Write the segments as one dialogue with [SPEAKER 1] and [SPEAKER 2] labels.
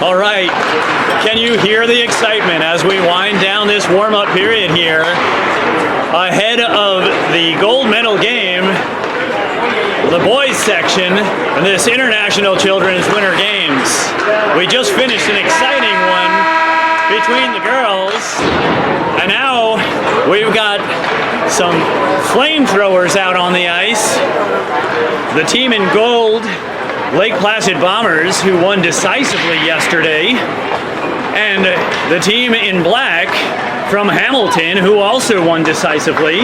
[SPEAKER 1] All right, can you hear the excitement as we wind down this warm-up period here ahead of the gold medal game, the boys section in this International Children's Winter Games. We just finished an exciting one between the girls, and now we've got some flamethrowers out on the ice. The team in gold, Lake Placid Bombers, who won decisively yesterday, and the team in black from Hamilton, who also won decisively.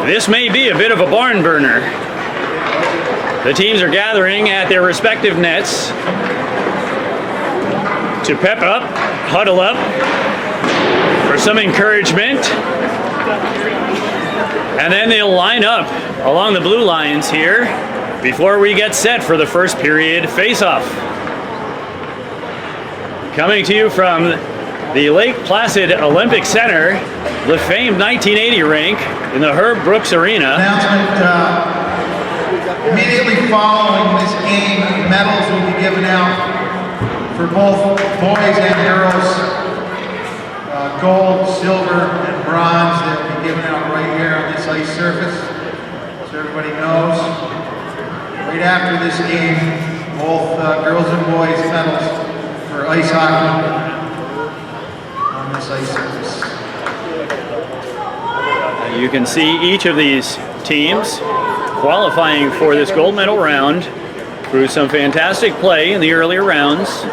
[SPEAKER 1] This may be a bit of a barn burner. The teams are gathering at their respective nets to pep up, huddle up for some encouragement, and then they'll line up along the blue lines here before we get set for the first period face-off. Coming to you from the Lake Placid Olympic Center, the famed 1980 rink in the Herb Brooks Arena.
[SPEAKER 2] Announcement, immediately following this game, medals will be given out for both boys and girls. Gold, silver, and bronze. They'll be given out right here on this ice surface, so everybody knows. Right after this game, both girls and boys medals for ice hockey on this ice surface.
[SPEAKER 1] You can see each of these teams qualifying for this gold medal round through some fantastic play in the earlier rounds.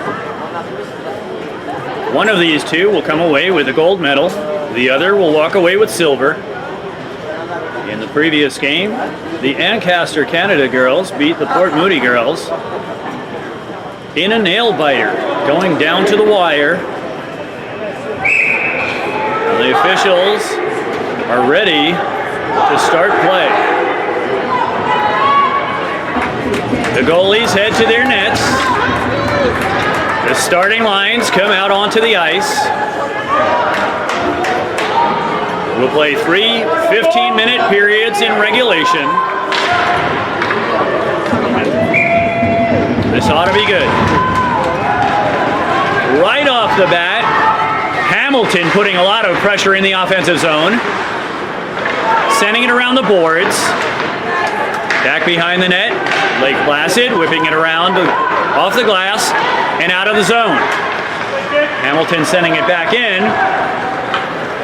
[SPEAKER 1] One of these two will come away with a gold medal. The other will walk away with silver. In the previous game, the Ancaster Canada girls beat the Port Moody girls in a nail biter, going down to the wire. Now the officials are ready to start play. The goalies head to their nets. The starting lines come out onto the ice. We'll play 3 15-minute periods in regulation. This ought to be good. Right off the bat, Hamilton putting a lot of pressure in the offensive zone. Sending it around the boards. Back behind the net, Lake Placid whipping it around off the glass and out of the zone. Hamilton sending it back in,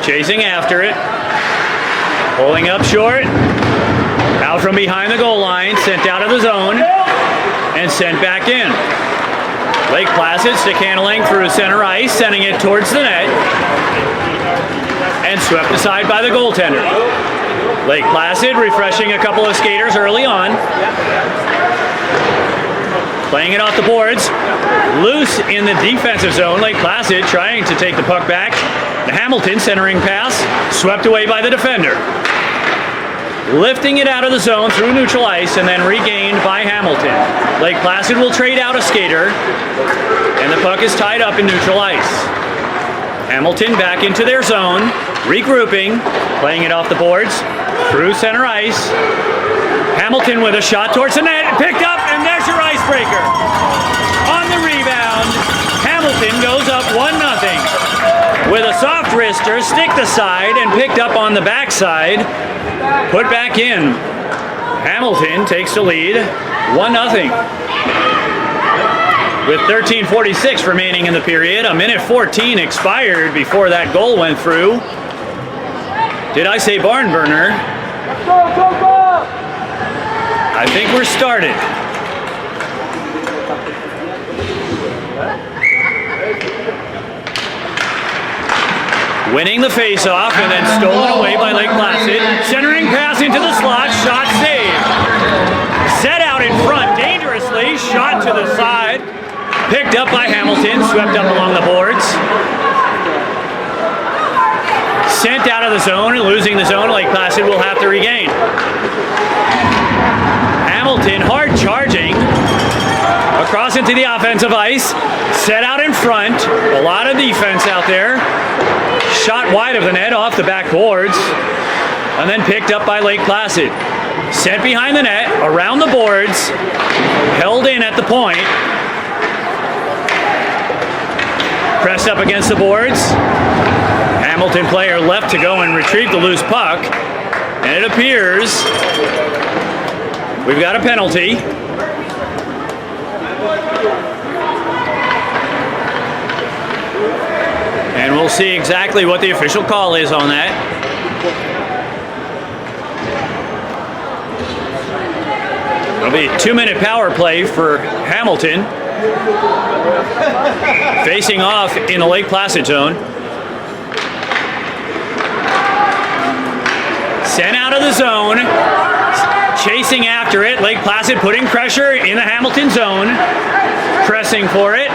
[SPEAKER 1] chasing after it, pulling up short, out from behind the goal line, sent out of the zone, and sent back in. Lake Placid stick handling through center ice, sending it towards the net, and swept aside by the goaltender. Lake Placid refreshing a couple of skaters early on. Playing it off the boards, loose in the defensive zone. Lake Placid trying to take the puck back. The Hamilton centering pass, swept away by the defender. Lifting it out of the zone through neutral ice and then regained by Hamilton. Lake Placid will trade out a skater, and the puck is tied up in neutral ice. Hamilton back into their zone, regrouping, playing it off the boards, through center ice. Hamilton with a shot towards the net, picked up, and there's your icebreaker. On the rebound, Hamilton goes up 1-0. With a soft wrister, sticked aside and picked up on the backside, put back in. Hamilton takes the lead, 1-0. With 13:46 remaining in the period, a minute 14 expired before that goal went through. Did I say barn burner?
[SPEAKER 3] Go, go, go!
[SPEAKER 1] I think we're started. Winning the face-off and then stolen away by Lake Placid. Centering pass into the slot, shot saved. Set out in front dangerously, shot to the side. Picked up by Hamilton, swept up along the boards. Sent out of the zone, losing the zone. Lake Placid will have to regain. Hamilton hard charging across into the offensive ice, set out in front, a lot of defense out there, shot wide of the net off the back boards, and then picked up by Lake Placid. Sent behind the net, around the boards, held in at the point, Pressed up against the boards. Hamilton player left to go and retrieve the loose puck. And it appears we've got a penalty. And we'll see exactly what the official call is on that. It'll be a 2-minute power play for Hamilton. Facing off in the Lake Placid zone. Sent out of the zone. Chasing after it. Lake Placid putting pressure in the Hamilton zone. Pressing for it.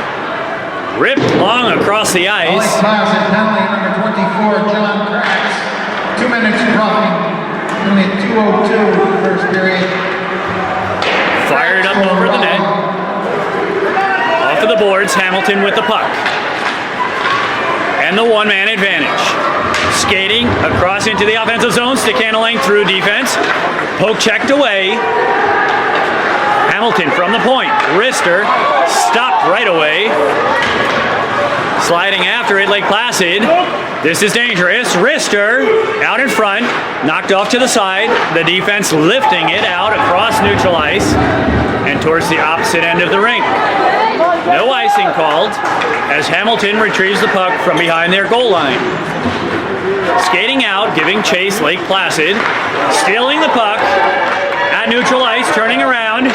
[SPEAKER 1] Ripped long across the ice.
[SPEAKER 2] Lake Placid penalty number 24, John Cracks. 2 minutes dropping. Minute 2:02 first period.
[SPEAKER 1] Fired up over the net. Off of the boards, Hamilton with the puck. And the one-man advantage. Skating across into the offensive zone, stick handling through defense. Poke checked away. Hamilton from the point. Rister stopped right away. Sliding after it, Lake Placid. This is dangerous. Rister out in front, knocked off to the side. The defense lifting it out across neutral ice and towards the opposite end of the rink. No icing called as Hamilton retrieves the puck from behind their goal line. Skating out, giving chase, Lake Placid. Stealing the puck at neutral ice, turning around.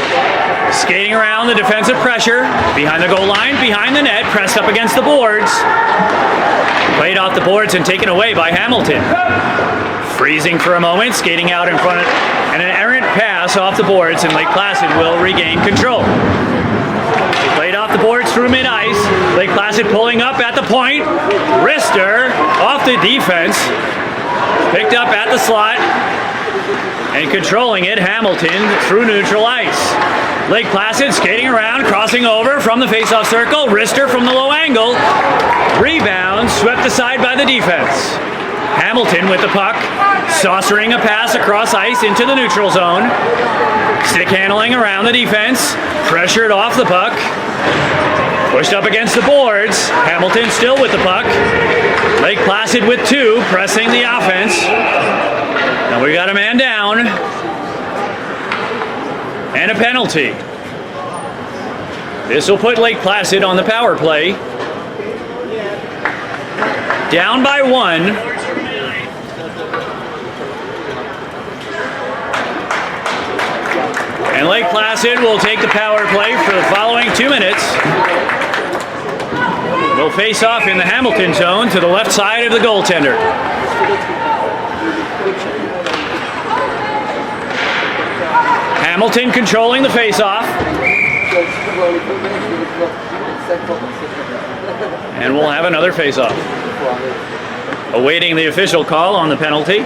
[SPEAKER 1] Skating around the defensive pressure. Behind the goal line, behind the net, pressed up against the boards. Played off the boards and taken away by Hamilton. Freezing for a moment, skating out in front, and an errant pass off the boards, and Lake Placid will regain control. Played off the boards through mid-ice. Lake Placid pulling up at the point. Rister off the defense. Picked up at the slot. And controlling it, Hamilton through neutral ice. Lake Placid skating around, crossing over from the faceoff circle. Rister from the low angle. Rebound, swept aside by the defense. Hamilton with the puck, saucering a pass across ice into the neutral zone. Stick handling around the defense, pressured off the puck. Pushed up against the boards. Hamilton still with the puck. Lake Placid with two, pressing the offense. Now we got a man down. And a penalty. This will put Lake Placid on the power play. Down by one. And Lake Placid will take the power play for the following 2 minutes. They'll face off in the Hamilton zone to the left side of the goaltender. Hamilton controlling the face-off. And we'll have another face-off. Awaiting the official call on the penalty.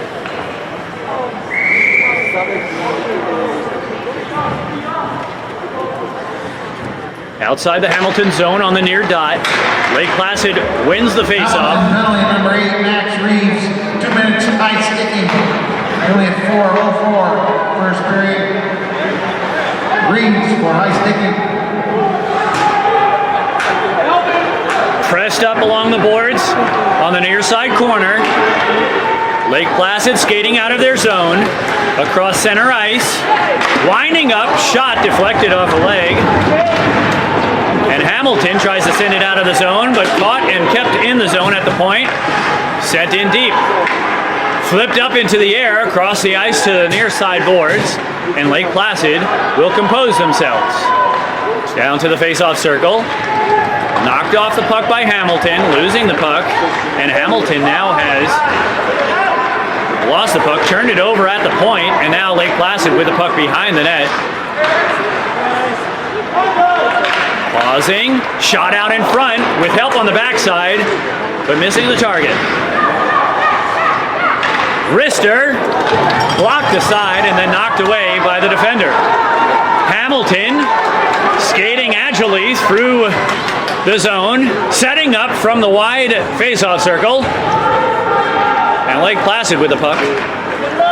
[SPEAKER 1] Outside the Hamilton zone on the near dot. Lake Placid wins the face-off.
[SPEAKER 2] Penalty number 8, Max Reeves. 2 minutes ice sticking. Only at 4:04 first period. Reeves for high sticking.
[SPEAKER 1] Pressed up along the boards on the near side corner. Lake Placid skating out of their zone. Across center ice. Winding up, shot deflected off a leg. And Hamilton tries to send it out of the zone, but caught and kept in the zone at the point. Sent in deep. Flipped up into the air across the ice to the near side boards, and Lake Placid will compose themselves. Down to the face-off circle. Knocked off the puck by Hamilton, losing the puck, and Hamilton now has lost the puck, turned it over at the point, and now Lake Placid with the puck behind the net. Pausing, shot out in front with help on the backside, but missing the target. Rister blocked aside and then knocked away by the defender. Hamilton skating agilely through the zone, setting up from the wide face-off circle. And Lake Placid with the puck.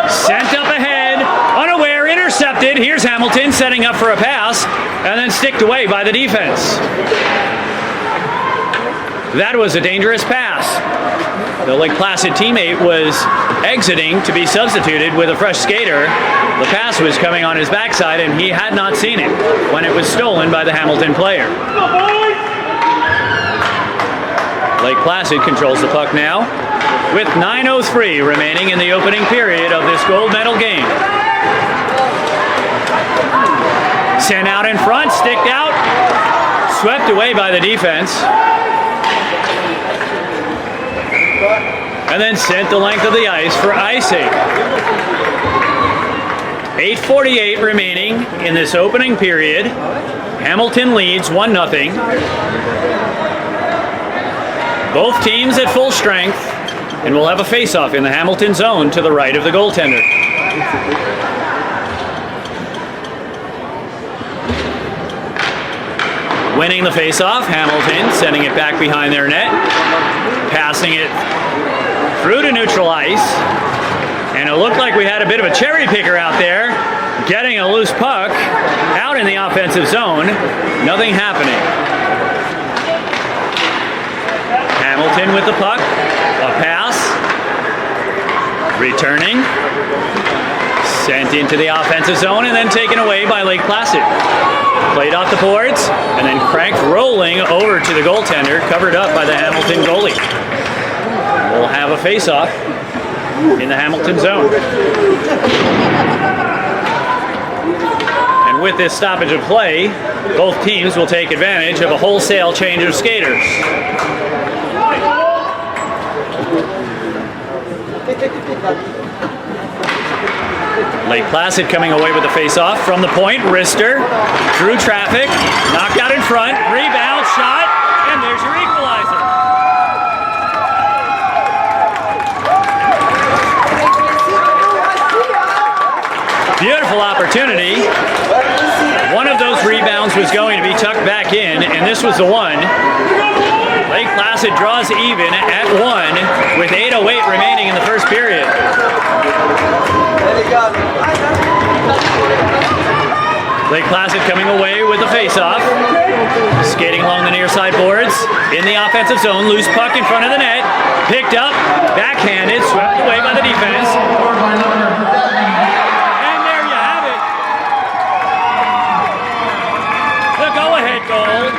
[SPEAKER 1] Sent up ahead, unaware, intercepted. Here's Hamilton setting up for a pass, and then sticked away by the defense. That was a dangerous pass. The Lake Placid teammate was exiting to be substituted with a fresh skater. The pass was coming on his backside, and he had not seen it when it was stolen by the Hamilton player. Lake Placid controls the puck now, with 9:03 remaining in the opening period of this gold medal game. Sent out in front, sticked out, swept away by the defense, and then sent the length of the ice for icing. 8:48 remaining in this opening period. Hamilton leads 1-0. Both teams at full strength, and we'll have a face-off in the Hamilton zone to the right of the goaltender. Winning the face-off, Hamilton sending it back behind their net, passing it through to neutral ice, and it looked like we had a bit of a cherry picker out there, getting a loose puck out in the offensive zone. Nothing happening. Hamilton with the puck, a pass, returning, sent into the offensive zone, and then taken away by Lake Placid. Played off the boards, and then cranked rolling over to the goaltender, covered up by the Hamilton goalie. We'll have a face-off in the Hamilton zone. And with this stoppage of play, both teams will take advantage of a wholesale change of skaters. Lake Placid coming away with the face-off from the point. Wrister through traffic, knocked out in front, rebound, shot, and there's your equalizer. Beautiful opportunity. One of those rebounds was going to be tucked back in, and this was the one. Lake Placid draws even at 1 with 8:08 remaining in the first period. Lake Placid coming away with the face-off. Skating along the near side boards in the offensive zone. Loose puck in front of the net. Picked up, backhanded, swept away by the defense. And there you have it. The go-ahead goal.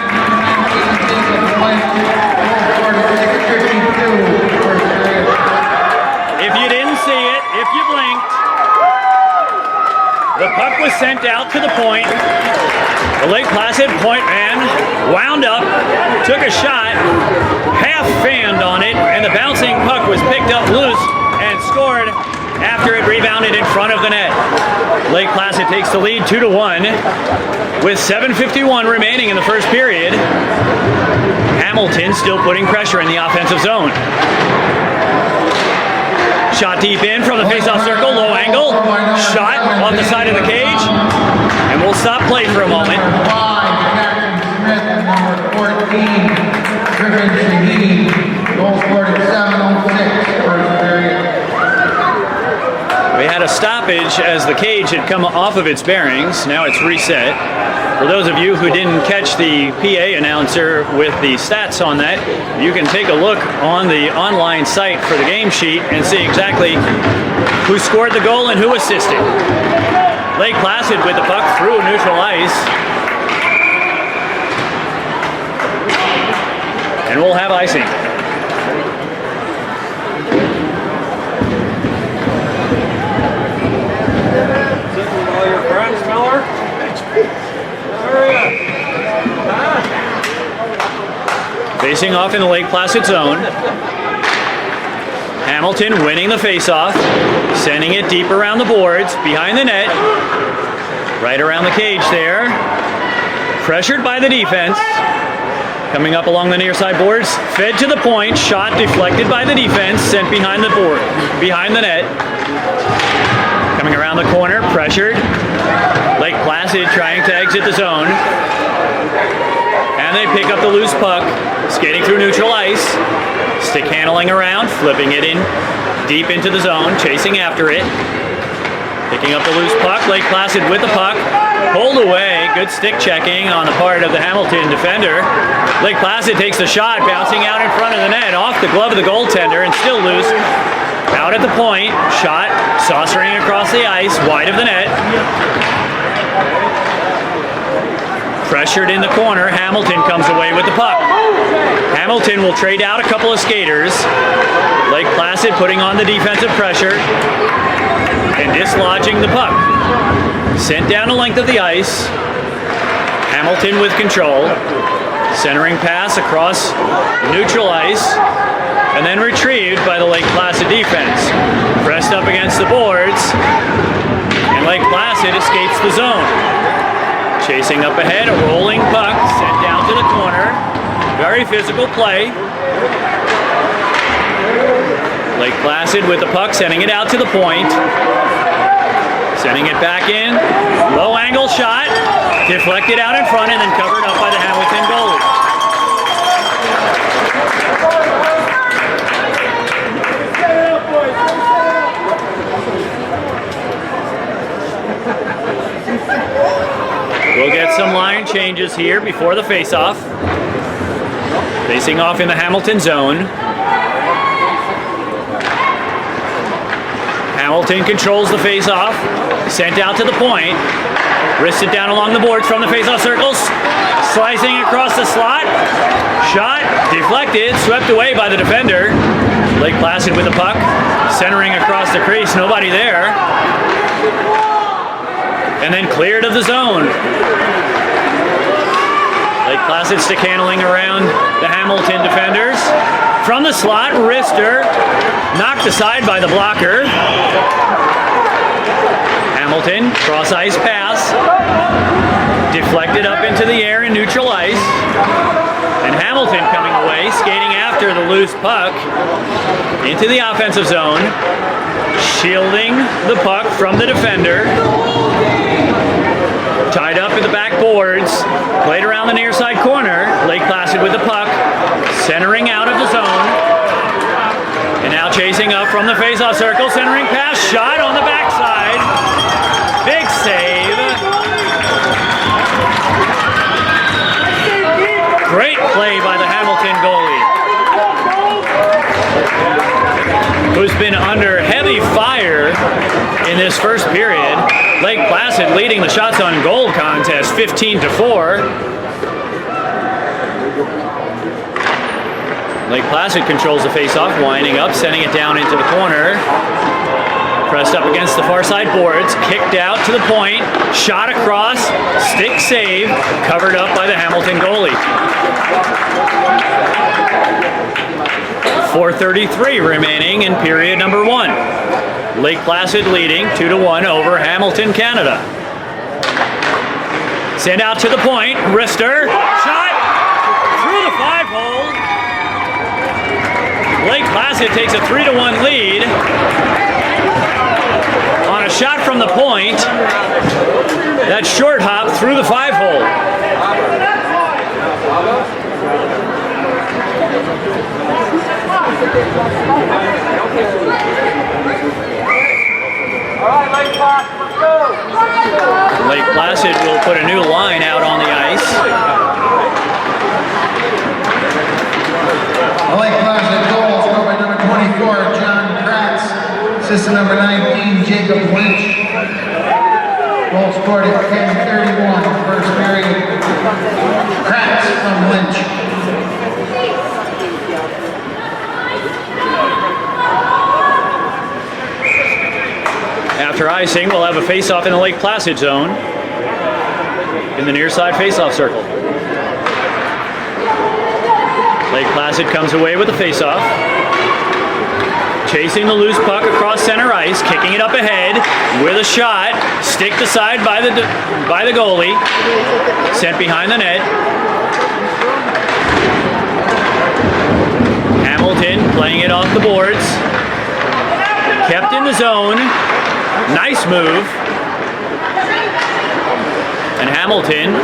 [SPEAKER 1] If you didn't see it, if you blinked, the puck was sent out to the point. The Lake Placid point man wound up, took a shot, half fanned on it, and the bouncing puck was picked up loose and scored after it rebounded in front of the net. Lake Placid takes the lead 2-1 with 7:51 remaining in the first period. Hamilton still putting pressure in the offensive zone. Shot deep in from the face-off circle, low angle, shot off the side of the cage, and we'll stop play for a moment. We had a stoppage as the cage had come off of its bearings. Now it's reset. For those of you who didn't catch the PA announcer with the stats on that, you can take a look on the online site for the game sheet and see exactly who scored the goal and who assisted. Lake Placid with the puck through neutral ice. And we'll have icing.
[SPEAKER 3] All your friends, Miller?
[SPEAKER 1] Facing off in the Lake Placid zone. Hamilton winning the faceoff, sending it deep around the boards, behind the net, right around the cage there. Pressured by the defense. Coming up along the near side boards, fed to the point, shot deflected by the defense, sent behind the board, behind the net. Coming around the corner, pressured. Lake Placid trying to exit the zone. And they pick up the loose puck, skating through neutral ice, stick handling around, flipping it in deep into the zone, chasing after it. Picking up the loose puck, Lake Placid with the puck, pulled away. Good stick checking on the part of the Hamilton defender. Lake Placid takes the shot, bouncing out in front of the net, off the glove of the goaltender, and still loose. Out at the point, shot saucering across the ice, wide of the net. Pressured in the corner, Hamilton comes away with the puck. Hamilton will trade out a couple of skaters. Lake Placid putting on the defensive pressure and dislodging the puck. Sent down the length of the ice. Hamilton with control. Centering pass across neutral ice and then retrieved by the Lake Placid defense. Pressed up against the boards, and Lake Placid escapes the zone. Chasing up ahead, a rolling puck sent down to the corner. Very physical play. Lake Placid with the puck, sending it out to the point. Sending it back in. Low angle shot. Deflected out in front and then covered up by the Hamilton goalie. We'll get some line changes here before the face-off. Facing off in the Hamilton zone. Hamilton controls the face-off. Sent out to the point. Wristed down along the boards from the face-off circles. Slicing across the slot. Shot deflected, swept away by the defender. Lake Placid with the puck. Centering across the crease, nobody there. And then cleared of the zone. Lake Placid stick handling around the Hamilton defenders. From the slot, wrister, knocked aside by the blocker. Hamilton, cross ice pass, deflected up into the air in neutral ice. And Hamilton coming away, skating after the loose puck into the offensive zone, shielding the puck from the defender. Tied up in the back boards, played around the near side corner. Lake Placid with the puck, centering out of the zone. And now chasing up from the face-off circle, centering pass, shot on the backside. Big save. Great play by the Hamilton goalie, who's been under heavy fire in this first period. Lake Placid leading the shots on goal contest 15-4. Lake Placid controls the face-off, winding up, sending it down into the corner. Pressed up against the far side boards, kicked out to the point, shot across, stick save, covered up by the Hamilton goalie. 4:33 remaining in period number 1. Lake Placid leading 2-1 over Hamilton, Canada. Send out to the point, wrister, shot through the 5-hole. Lake Placid takes a 3-1 lead on a shot from the point. That short hop through the 5-hole. Lake Placid will put a new line out on the ice.
[SPEAKER 2] Lake Placid goals scored by number 24, John Kratz. Assistant number 19, Jacob Lynch. Goal scored at 10:31, first period. Kratz from Lynch.
[SPEAKER 1] After icing, we'll have a face-off in the Lake Placid zone in the near side face-off circle. Lake Placid comes away with the face-off. Chasing the loose puck across center ice, kicking it up ahead with a shot, sticked aside by the goalie, sent behind the net. Hamilton playing it off the boards, kept in the zone. Nice move. And Hamilton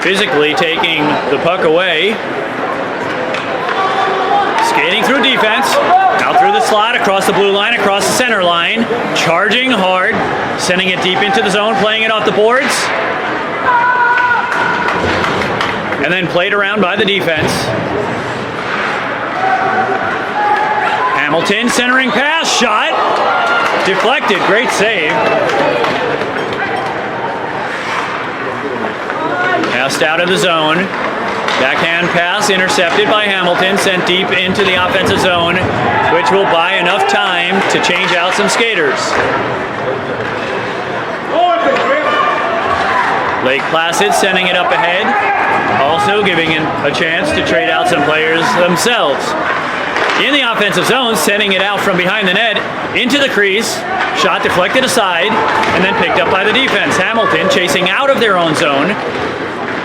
[SPEAKER 1] physically taking the puck away. Skating through defense. Out through the slot, across the blue line, across the center line. Charging hard, sending it deep into the zone, playing it off the boards. And then played around by the defense. Hamilton centering pass, shot. Deflected, great save. Passed out of the zone. Backhand pass intercepted by Hamilton, sent deep into the offensive zone, which will buy enough time to change out some skaters. Lake Placid sending it up ahead, also giving it a chance to trade out some players themselves. In the offensive zone, sending it out from behind the net into the crease, shot deflected aside, and then picked up by the defense. Hamilton chasing out of their own zone.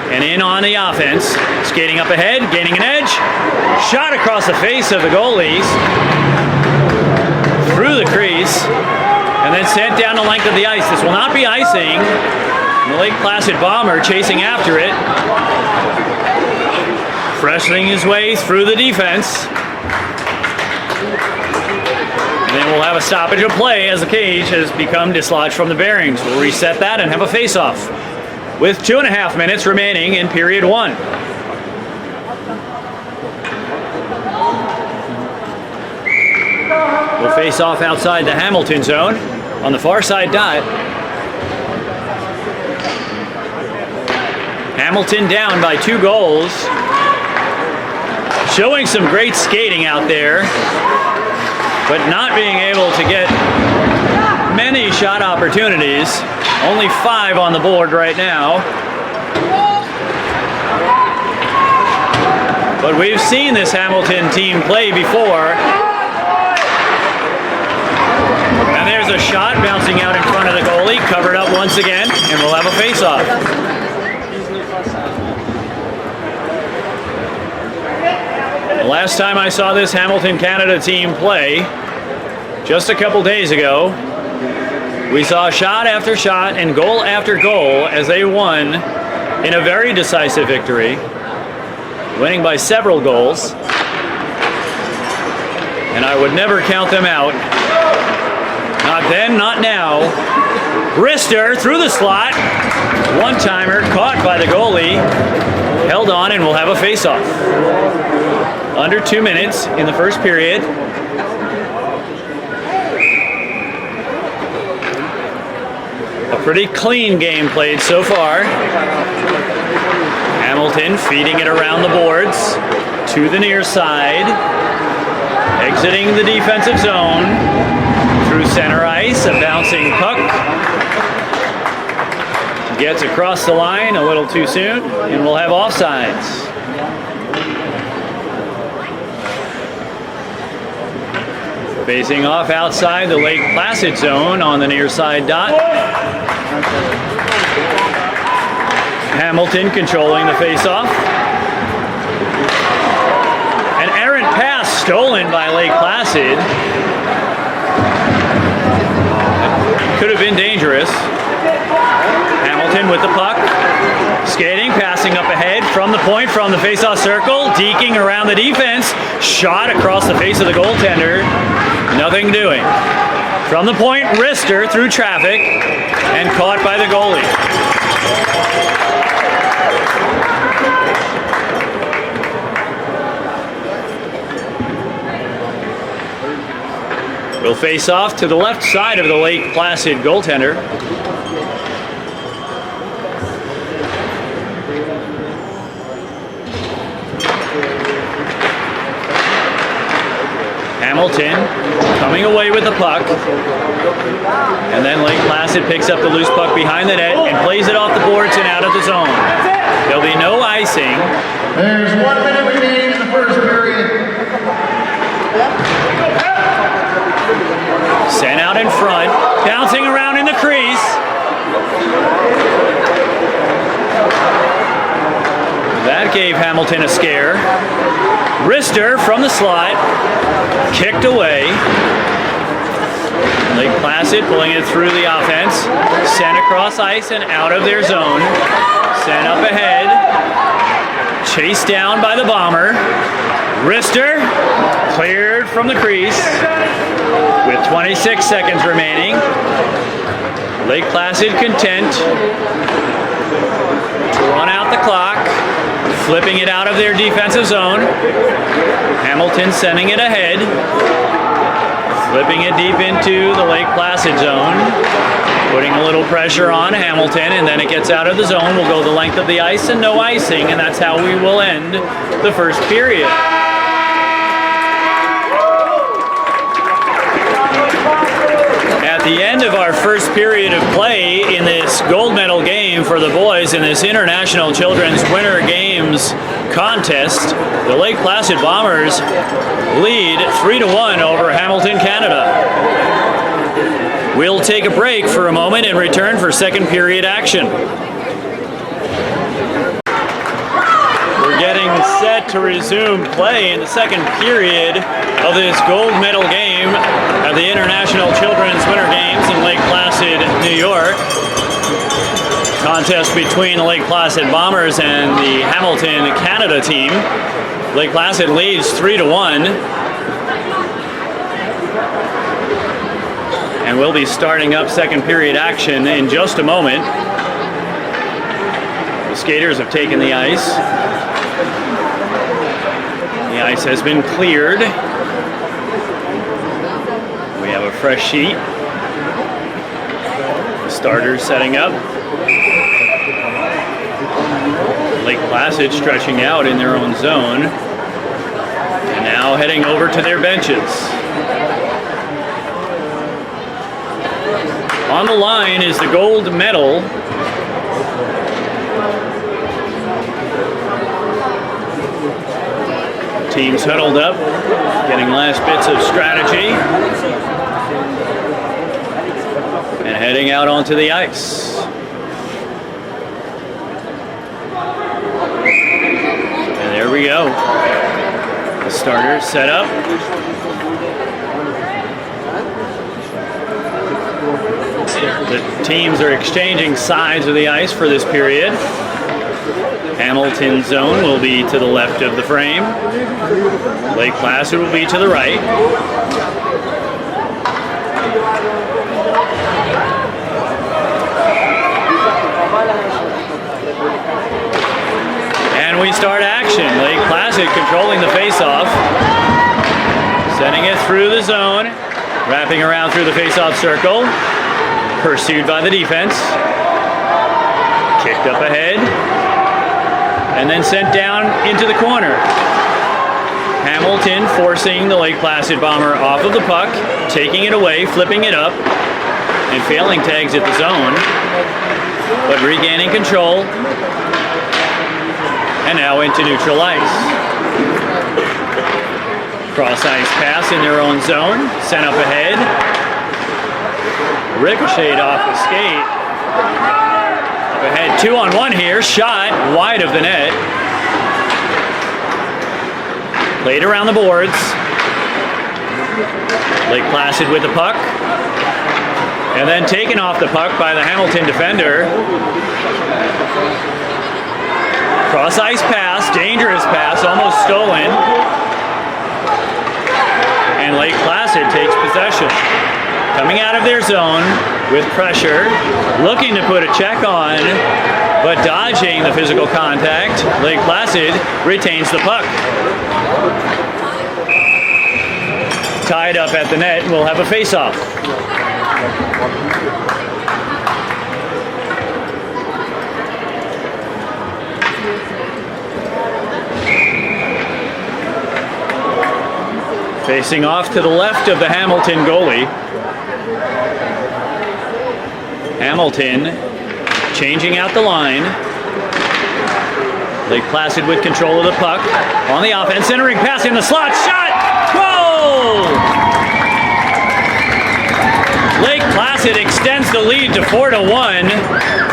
[SPEAKER 1] And in on the offense, skating up ahead, gaining an edge, shot across the face of the goalies, through the crease, and then sent down the length of the ice. This will not be icing. The Lake Placid bomber chasing after it, freshening his way through the defense. And then we'll have a stoppage of play as the cage has become dislodged from the bearings. We'll reset that and have a face-off with 2.5 minutes remaining in period 1. We'll face off outside the Hamilton zone on the far side dot. Hamilton down by 2 goals. Showing some great skating out there, but not being able to get many shot opportunities. Only 5 on the board right now. But we've seen this Hamilton team play before. And there's a shot bouncing out in front of the goalie, covered up once again, and we'll have a face-off. The last time I saw this Hamilton Canada team play, just a couple days ago, we saw shot after shot and goal after goal as they won in a very decisive victory, winning by several goals. And I would never count them out. Not then, not now. Rister through the slot. One-timer caught by the goalie. Held on, and we'll have a face-off. Under 2 minutes in the first period. A pretty clean game played so far. Hamilton feeding it around the boards to the near side. Exiting the defensive zone. Through center ice, a bouncing puck. Gets across the line a little too soon, and we'll have offsides. Facing off outside the Lake Placid zone on the near side dot. Hamilton controlling the faceoff. An errant pass stolen by Lake Placid. Could have been dangerous. Hamilton with the puck. Skating, passing up ahead from the point, from the faceoff circle, deking around the defense, shot across the face of the goaltender. Nothing doing. From the point, Rister through traffic and caught by the goalie. We'll face off to the left side of the Lake Placid goaltender. Hamilton coming away with the puck. And then Lake Placid picks up the loose puck behind the net and plays it off the boards and out of the zone. There'll be no icing.
[SPEAKER 2] There's 1 minute remaining in the first period.
[SPEAKER 1] Sent out in front, bouncing around in the crease. That gave Hamilton a scare. Rister from the slot, kicked away. Lake Placid pulling it through the offense, sent across ice and out of their zone. Sent up ahead. Chased down by the bomber. Wrister cleared from the crease with 26 seconds remaining. Lake Placid content to run out the clock, flipping it out of their defensive zone. Hamilton sending it ahead, flipping it deep into the Lake Placid zone, putting a little pressure on Hamilton, and then it gets out of the zone. We'll go the length of the ice and no icing, and that's how we will end the first period. At the end of our first period of play in this gold medal game for the boys in this International Children's Winter Games contest, the Lake Placid Bombers lead 3-1 over Hamilton, Canada. We'll take a break for a moment and return for second period action. We're getting set to resume play in the second period of this gold medal game at the International Children's Winter Games in Lake Placid, New York. Contest between the Lake Placid Bombers and the Hamilton, Canada team. Lake Placid leads 3-1. And we'll be starting up second period action in just a moment. The skaters have taken the ice. The ice has been cleared. We have a fresh sheet. The starters setting up. Lake Placid stretching out in their own zone. And now heading over to their benches. On the line is the gold medal. Teams huddled up, getting last bits of strategy, and heading out onto the ice. And there we go. The starters set up. The teams are exchanging sides of the ice for this period. Hamilton zone will be to the left of the frame. Lake Placid will be to the right. And we start action. Lake Placid controlling the face-off. Sending it through the zone. Wrapping around through the face-off circle. Pursued by the defense. Kicked up ahead. And then sent down into the corner. Hamilton forcing the Lake Placid bomber off of the puck, taking it away, flipping it up, and failing to exit the zone, but regaining control, and now into neutral ice. Cross ice pass in their own zone, sent up ahead, ricocheted off the skate. Up ahead, 2-on-1 here, shot wide of the net. Played around the boards. Lake Placid with the puck. And then taken off the puck by the Hamilton defender. Cross ice pass, dangerous pass, almost stolen. And Lake Placid takes possession. Coming out of their zone with pressure, looking to put a check on, but dodging the physical contact. Lake Placid retains the puck. Tied up at the net, we'll have a face-off. Facing off to the left of the Hamilton goalie. Hamilton changing out the line. Lake Placid with control of the puck. On the offense, centering pass in the slot, shot! Goal! Lake Placid extends the lead to 4-1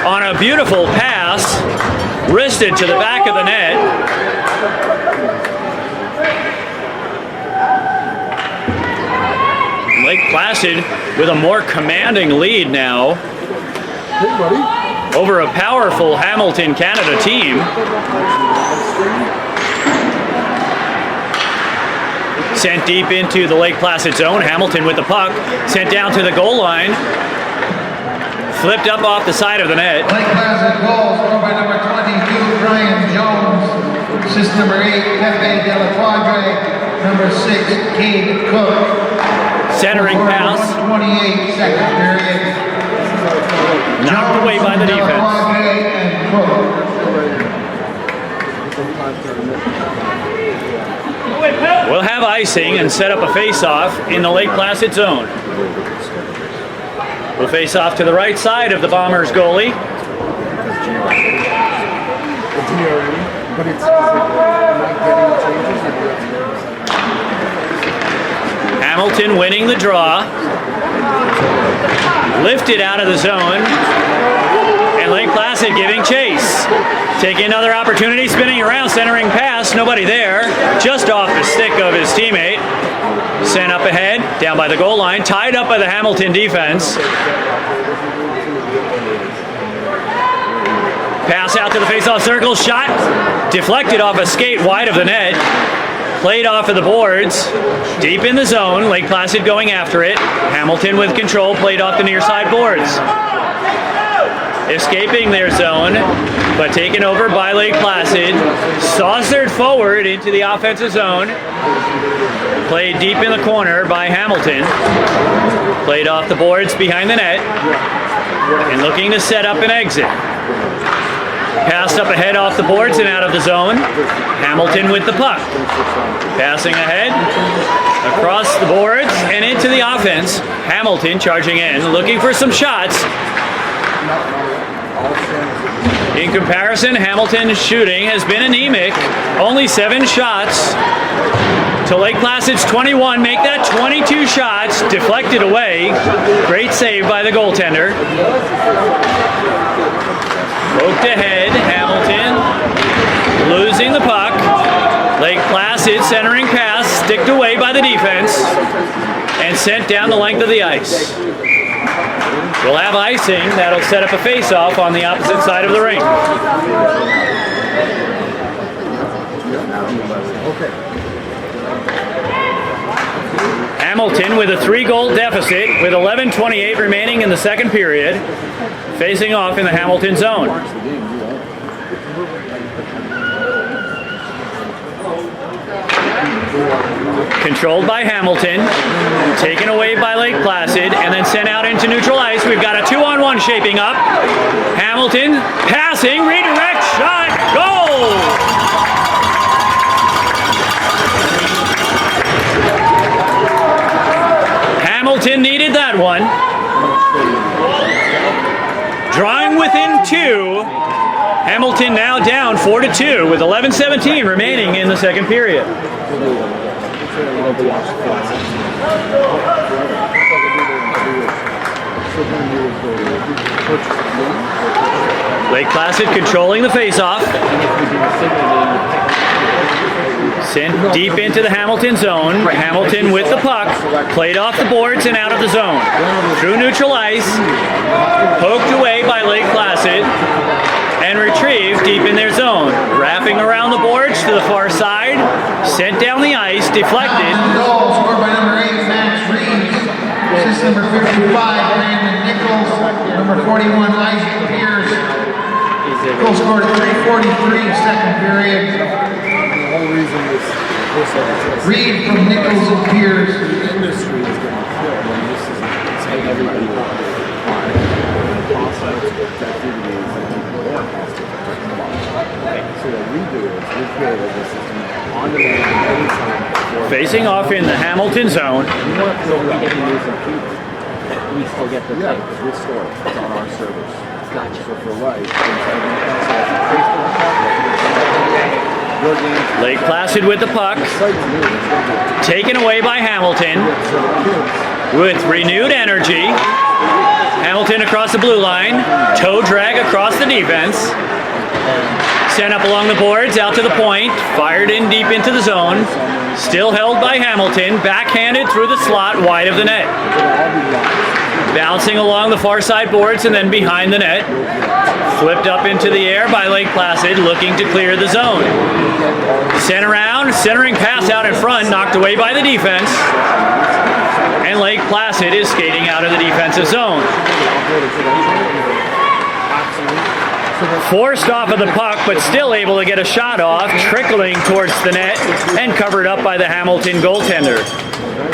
[SPEAKER 1] on a beautiful pass, wristed to the back of the net. Lake Placid with a more commanding lead now.
[SPEAKER 4] Hey, buddy.
[SPEAKER 1] over a powerful Hamilton, Canada team. Sent deep into the Lake Placid zone. Hamilton with the puck. Sent down to the goal line. Flipped up off the side of the net.
[SPEAKER 2] Lake Placid goal scored by number 22, Brian Jones. Assist number 8, Pepe De La Quadre. Number 6, Cade Cook.
[SPEAKER 1] Centering pass.
[SPEAKER 2] 128, second period.
[SPEAKER 1] Knocked away by the defense. We'll have icing and set up a face-off in the Lake Placid zone. We'll face off to the right side of the Bombers goalie. Hamilton winning the draw. Lifted out of the zone. And Lake Placid giving chase. Taking another opportunity, spinning around, centering pass. Nobody there. Just off the stick of his teammate. Sent up ahead, down by the goal line. Tied up by the Hamilton defense. Pass out to the face-off circle. Shot deflected off a skate wide of the net. Played off of the boards. Deep in the zone. Lake Placid going after it. Hamilton with control. Played off the near side boards. Escaping their zone, but taken over by Lake Placid. Saucered forward into the offensive zone. Played deep in the corner by Hamilton. Played off the boards behind the net. And looking to set up an exit. Passed up ahead off the boards and out of the zone. Hamilton with the puck. Passing ahead, across the boards and into the offense. Hamilton charging in, looking for some shots. In comparison, Hamilton's shooting has been anemic. Only 7 shots to Lake Placid's 21. Make that 22 shots. Deflected away. Great save by the goaltender. Poked ahead, Hamilton losing the puck. Lake Placid centering pass, sticked away by the defense, and sent down the length of the ice. We'll have icing. That'll set up a face-off on the opposite side of the rink. Hamilton with a 3-goal deficit with 11:28 remaining in the second period, facing off in the Hamilton zone. Controlled by Hamilton, taken away by Lake Placid, and then sent out into neutral ice. We've got a 2-on-1 shaping up. Hamilton passing, redirect, shot, goal! Hamilton needed that one. Drawing within 2. Hamilton now down 4-2 with 11:17 remaining in the second period. Lake Placid controlling the faceoff. Sent deep into the Hamilton zone. Hamilton with the puck. Played off the boards and out of the zone. Through neutral ice. Poked away by Lake Placid. And retrieved deep in their zone. Wrapping around the boards to the far side. Sent down the ice. Deflected.
[SPEAKER 2] Goal scored by number 8, Max Reeves. Assist number 55, Brandon Nichols. Number 41, Isaac Pierce. Goal scored at 3:43, second period.
[SPEAKER 4] The whole reason this
[SPEAKER 2] Reed from Nichols and Pierce.
[SPEAKER 4] industry is going to kill. I mean, this is it's like everybody activities and more so what we do is we create a system on demand anytime.
[SPEAKER 1] Facing off in the Hamilton zone.
[SPEAKER 4] We want to know we get news and people. We still get the thing. We store it. It's on our servers. Gotcha. So for life,
[SPEAKER 1] Lake Placid with the puck. Taken away by Hamilton. With renewed energy. Hamilton across the blue line. Toe drag across the defense. Sent up along the boards, out to the point. Fired in deep into the zone. Still held by Hamilton. Backhanded through the slot wide of the net. Bouncing along the far side boards and then behind the net. Flipped up into the air by Lake Placid, looking to clear the zone. Sent around, centering pass out in front, knocked away by the defense. And Lake Placid is skating out of the defensive zone. Forced off of the puck, but still able to get a shot off, trickling towards the net and covered up by the Hamilton goaltender.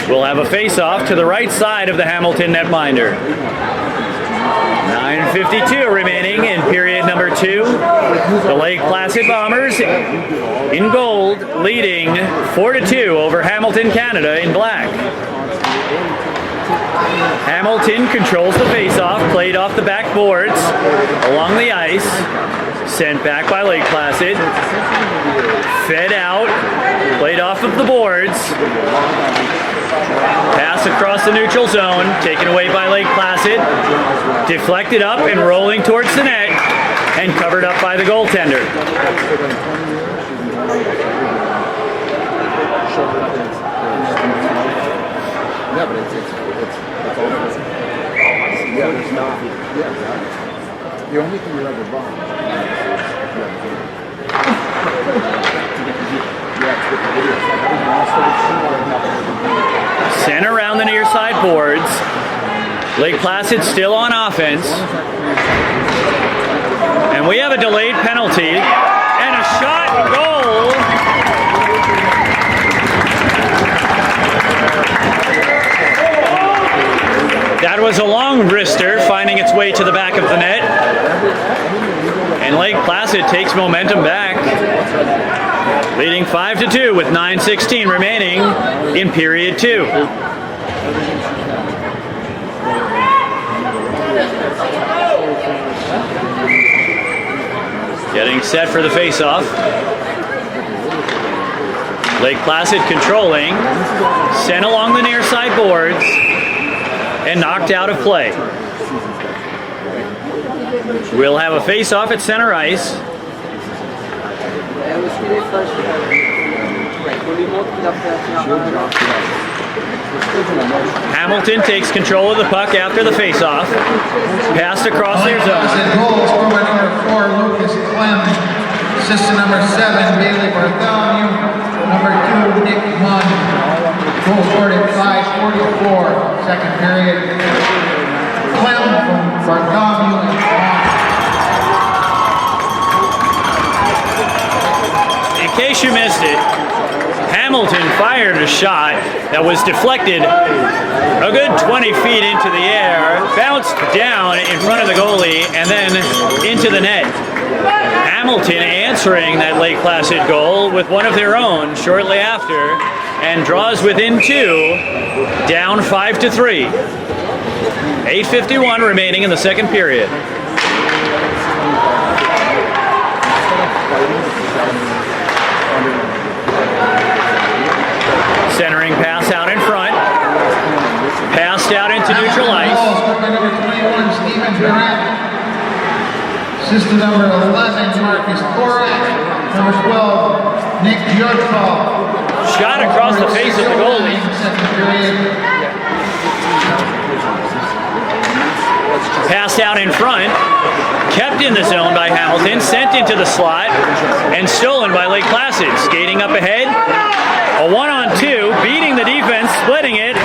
[SPEAKER 1] We'll have a face-off to the right side of the Hamilton netminder. 9:52 remaining in period number 2. The Lake Placid Bombers in gold, leading 4-2 over Hamilton, Canada in black. Hamilton controls the face-off, played off the backboards along the ice, sent back by Lake Placid, fed out, played off of the boards, pass across the neutral zone, taken away by Lake Placid, deflected up and rolling towards the net, and covered up by the goaltender.
[SPEAKER 4] Yeah, but it's all yeah, it's not. Yeah, the only thing you're ever wrong is
[SPEAKER 1] Sent around the near side boards. Lake Placid still on offense. And we have a delayed penalty and a shot goal. That was a long wrister finding its way to the back of the net. And Lake Placid takes momentum back, leading 5-2 with 9:16 remaining in period 2. Getting set for the face-off. Lake Placid controlling, sent along the near side boards, and knocked out of play. We'll have a face-off at center ice. Hamilton takes control of the puck after the face-off. Passed across their zone.
[SPEAKER 2] Goals for number 4, Lucas Clem. Assistant number 7, Bailey Bartholomew. Number 2, Nick Munn. Goal scored at 5:44, second period. Clem from Bartholomew and Munn.
[SPEAKER 1] In case you missed it, Hamilton fired a shot that was deflected a good 20 feet into the air, bounced down in front of the goalie, and then into the net. Hamilton answering that Lake Placid goal with one of their own shortly after, and draws within 2, down 5-3. 8:51 remaining in the second period. Centering pass out in front. Passed out into neutral ice.
[SPEAKER 2] Number 21, Stephen Durant. Assistant number 11, Marcus Korak. Number 12, Nick Bjorkfall.
[SPEAKER 1] Shot across the face of the goalie.
[SPEAKER 2] Second period.
[SPEAKER 1] Passed out in front. Kept in the zone by Hamilton. Sent into the slot. And stolen by Lake Placid. Skating up ahead. A 1-on-2. Beating the defense. Splitting it.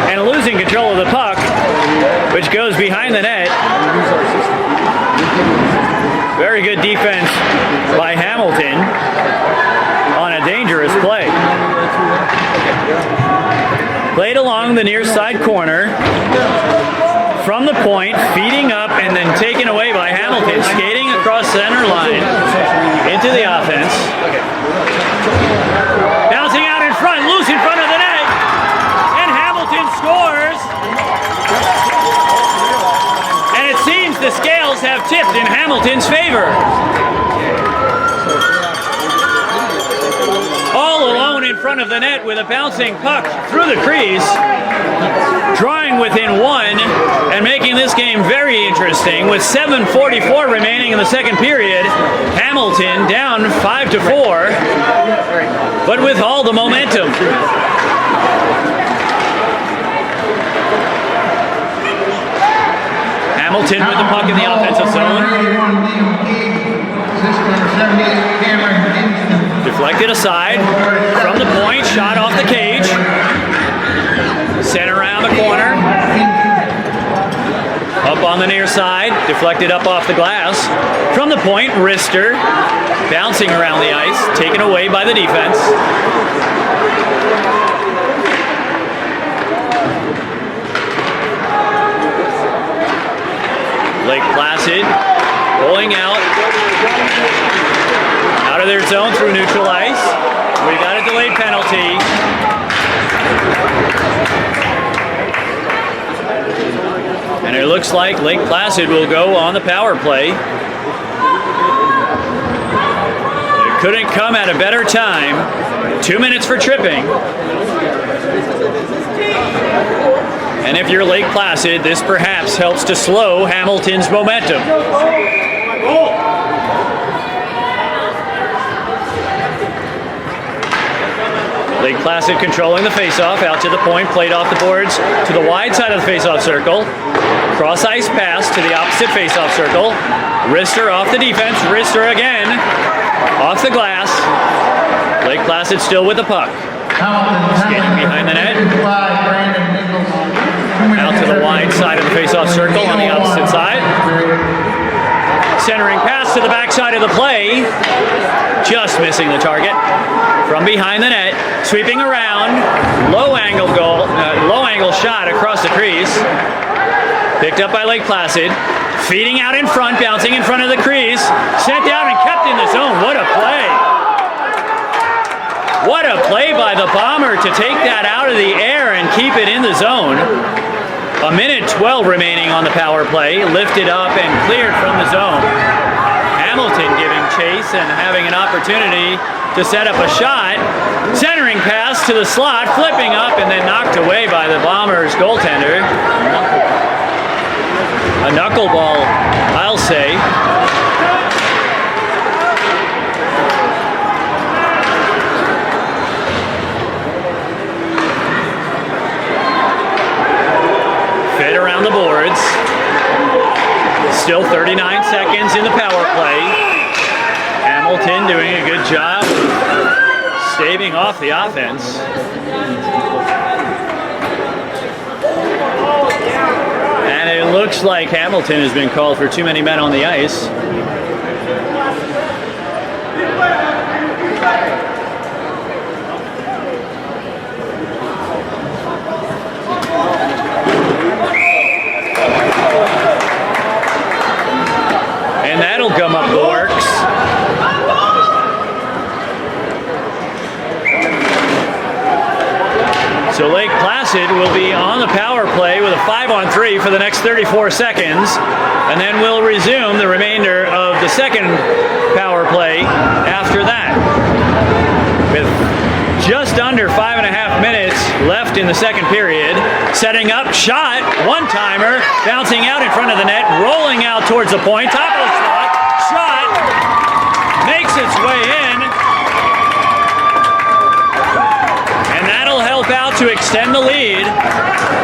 [SPEAKER 1] And losing control of the puck. Which goes behind the net. Very good defense by Hamilton on a dangerous play. Played along the near side corner. From the point, feeding up and then taken away by Hamilton, skating across center line into the offense. Bouncing out in front, loose in front of the net, and Hamilton scores. And it seems the scales have tipped in Hamilton's favor. All alone in front of the net with a bouncing puck through the crease, drawing within 1 and making this game very interesting with 7:44 remaining in the second period. Hamilton down 5-4, but with all the momentum. Hamilton with the puck in the offensive zone. Deflected aside from the point, shot off the cage. Sent around the corner. Up on the near side, deflected up off the glass. From the point, wrister, bouncing around the ice, taken away by the defense. Lake Placid pulling out of their zone through neutral ice. We got a delayed penalty. And it looks like Lake Placid will go on the power play. It couldn't come at a better time. 2 minutes for tripping. And if you're Lake Placid, this perhaps helps to slow Hamilton's momentum. Lake Placid controlling the faceoff, out to the point, played off the boards to the wide side of the faceoff circle. Cross ice pass to the opposite faceoff circle. Wrister off the defense, wrister again, off the glass. Lake Placid still with the puck. Skating behind the net. Out to the wide side of the faceoff circle on the opposite side. Centering pass to the backside of the play. Just missing the target. From behind the net, sweeping around, low angle shot across the crease. Picked up by Lake Placid. Feeding out in front, bouncing in front of the crease. Sent down and kept in the zone. What a play. What a play by the Bomber to take that out of the air and keep it in the zone. 1:12 remaining on the power play. Lifted up and cleared from the zone. Hamilton giving chase and having an opportunity to set up a shot. Centering pass to the slot, flipping up and then knocked away by the Bombers goaltender. A knuckleball, I'll say. Fed around the boards. Still 39 seconds in the power play. Hamilton doing a good job staving off the offense. And it looks like Hamilton has been called for too many men on the ice. And that'll gum up the works. So Lake Placid will be on the power play with a 5-on-3 for the next 34 seconds, and then we'll resume the remainder of the second power play after that. With just under 5.5 minutes left in the second period, setting up, shot, one-timer, bouncing out in front of the net, rolling out towards the point, top of the slot, shot, makes its way in. That'll help out to extend the lead.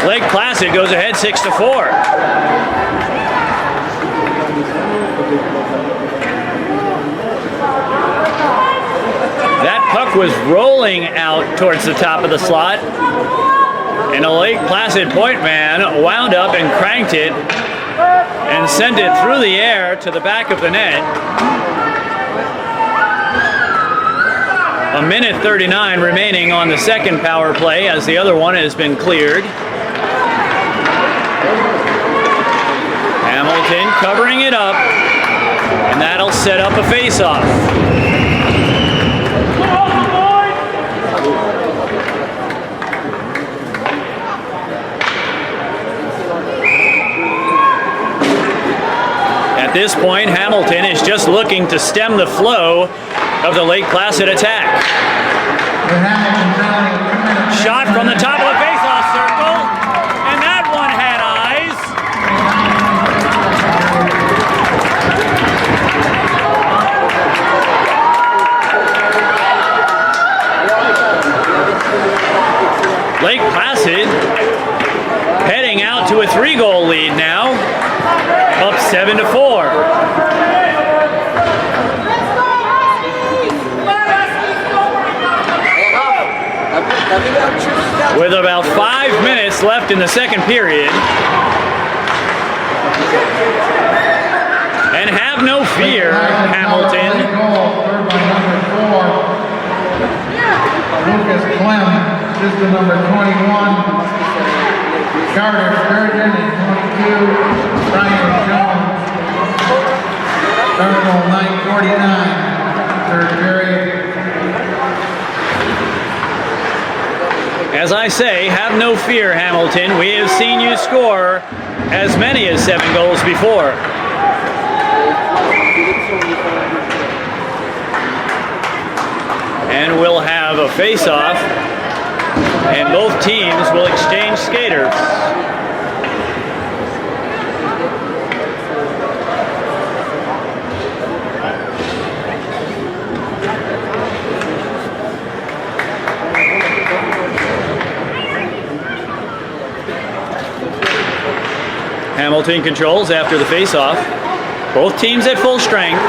[SPEAKER 1] Lake Placid goes ahead 6-4. That puck was rolling out towards the top of the slot, and a Lake Placid point man wound up and cranked it and sent it through the air to the back of the net. 1:39 remaining on the second power play as the other one has been cleared. Hamilton covering it up, and that'll set up a face-off. At this point, Hamilton is just looking to stem the flow of the Lake Placid attack. Shot from the top of the face-off circle, and that one had eyes. Lake Placid heading out to a 3-goal lead now. 7-4. With about 5 minutes left in the second period. And have no fear, Hamilton.
[SPEAKER 2] Third by number 4. Lucas Clem, assistant number 21. Carter Sturgeon and 22. Brian Jones. Terminal 949. Third period.
[SPEAKER 1] As I say, have no fear, Hamilton. We have seen you score as many as 7 goals before. And we'll have a face-off, and both teams will exchange skaters. Hamilton controls after the face-off. Both teams at full strength.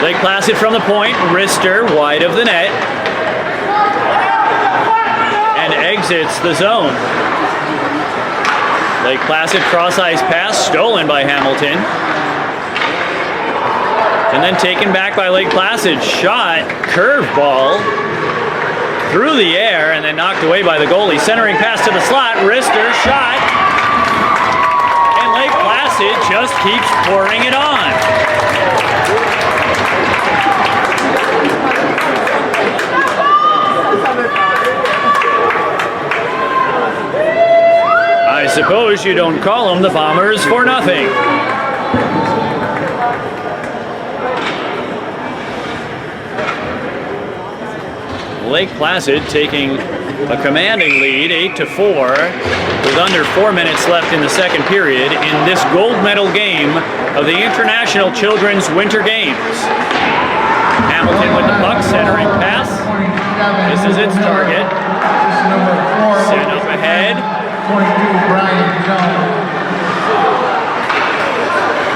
[SPEAKER 1] Lake Placid from the point, wrister wide of the net. And exits the zone. Lake Placid cross-ice pass, stolen by Hamilton. And then taken back by Lake Placid. Shot, curveball, through the air, and then knocked away by the goalie. Centering pass to the slot, wrister, shot. Lake Placid just keeps pouring it on. I suppose you don't call them the Bombers for nothing. Lake Placid taking a commanding lead, 8-4, with under 4 minutes left in the second period in this gold medal game of the International Children's Winter Games. Hamilton with the puck, centering pass. This is its target. Sent up ahead.
[SPEAKER 2] 22, Brian Jones.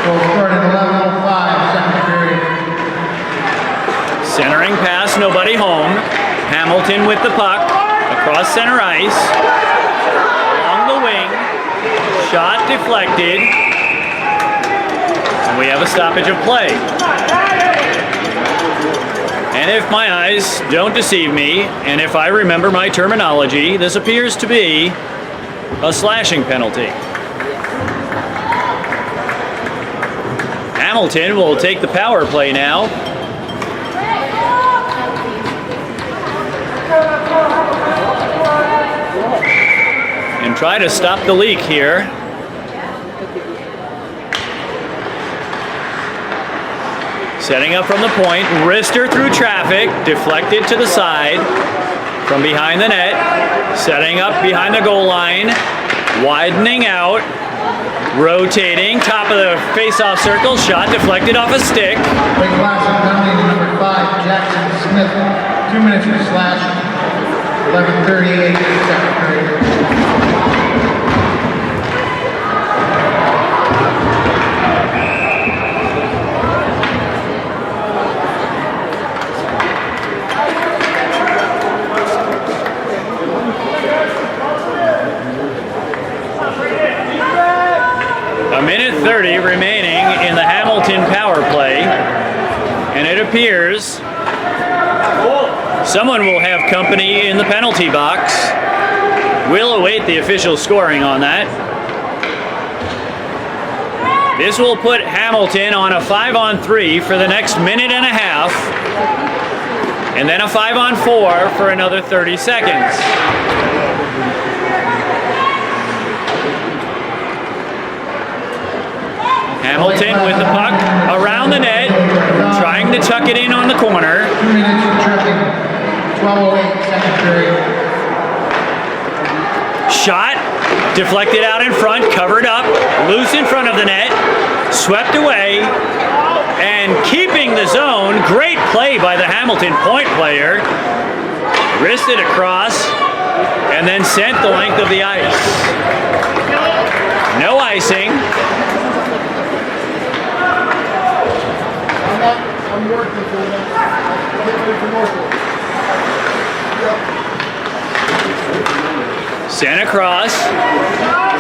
[SPEAKER 2] Goal scored at 11:05, second period.
[SPEAKER 1] Centering pass, nobody home. Hamilton with the puck, across center ice, along the wing, shot deflected, and we have a stoppage of play. And if my eyes don't deceive me, and if I remember my terminology, this appears to be a slashing penalty. Hamilton will take the power play now. And try to stop the leak here. Setting up from the point, wrister through traffic, deflected to the side from behind the net. Setting up behind the goal line, widening out, rotating, top of the face-off circle, shot deflected off a stick.
[SPEAKER 2] Lake Placid penalty number 5, Jackson Smith, 2 minutes for slash, 11:38, second period.
[SPEAKER 1] A minute 30 remaining in the Hamilton power play, and it appears someone will have company in the penalty box. We'll await the official scoring on that. This will put Hamilton on a 5-on-3 for the next minute and a half, and then a 5-on-4 for another 30 seconds. Hamilton with the puck around the net, trying to tuck it in on the corner.
[SPEAKER 2] 2 minutes for tripping, 12:08, second period.
[SPEAKER 1] Shot, deflected out in front, covered up, loose in front of the net, swept away, and keeping the zone. Great play by the Hamilton point player. Wristed across, and then sent the length of the ice. No icing.
[SPEAKER 4] I'm working for that. Get ready for Norfolk.
[SPEAKER 1] Sent across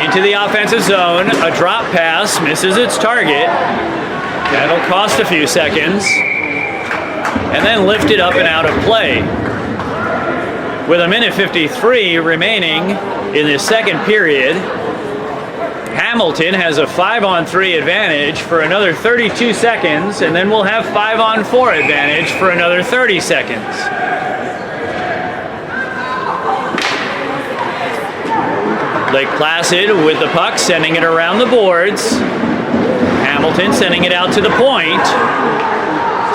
[SPEAKER 1] into the offensive zone. A drop pass misses its target. That'll cost a few seconds. And then lifted up and out of play. With a minute 53 remaining in the second period, Hamilton has a 5-on-3 advantage for another 32 seconds, and then we'll have 5-on-4 advantage for another 30 seconds. Lake Placid with the puck, sending it around the boards. Hamilton sending it out to the point.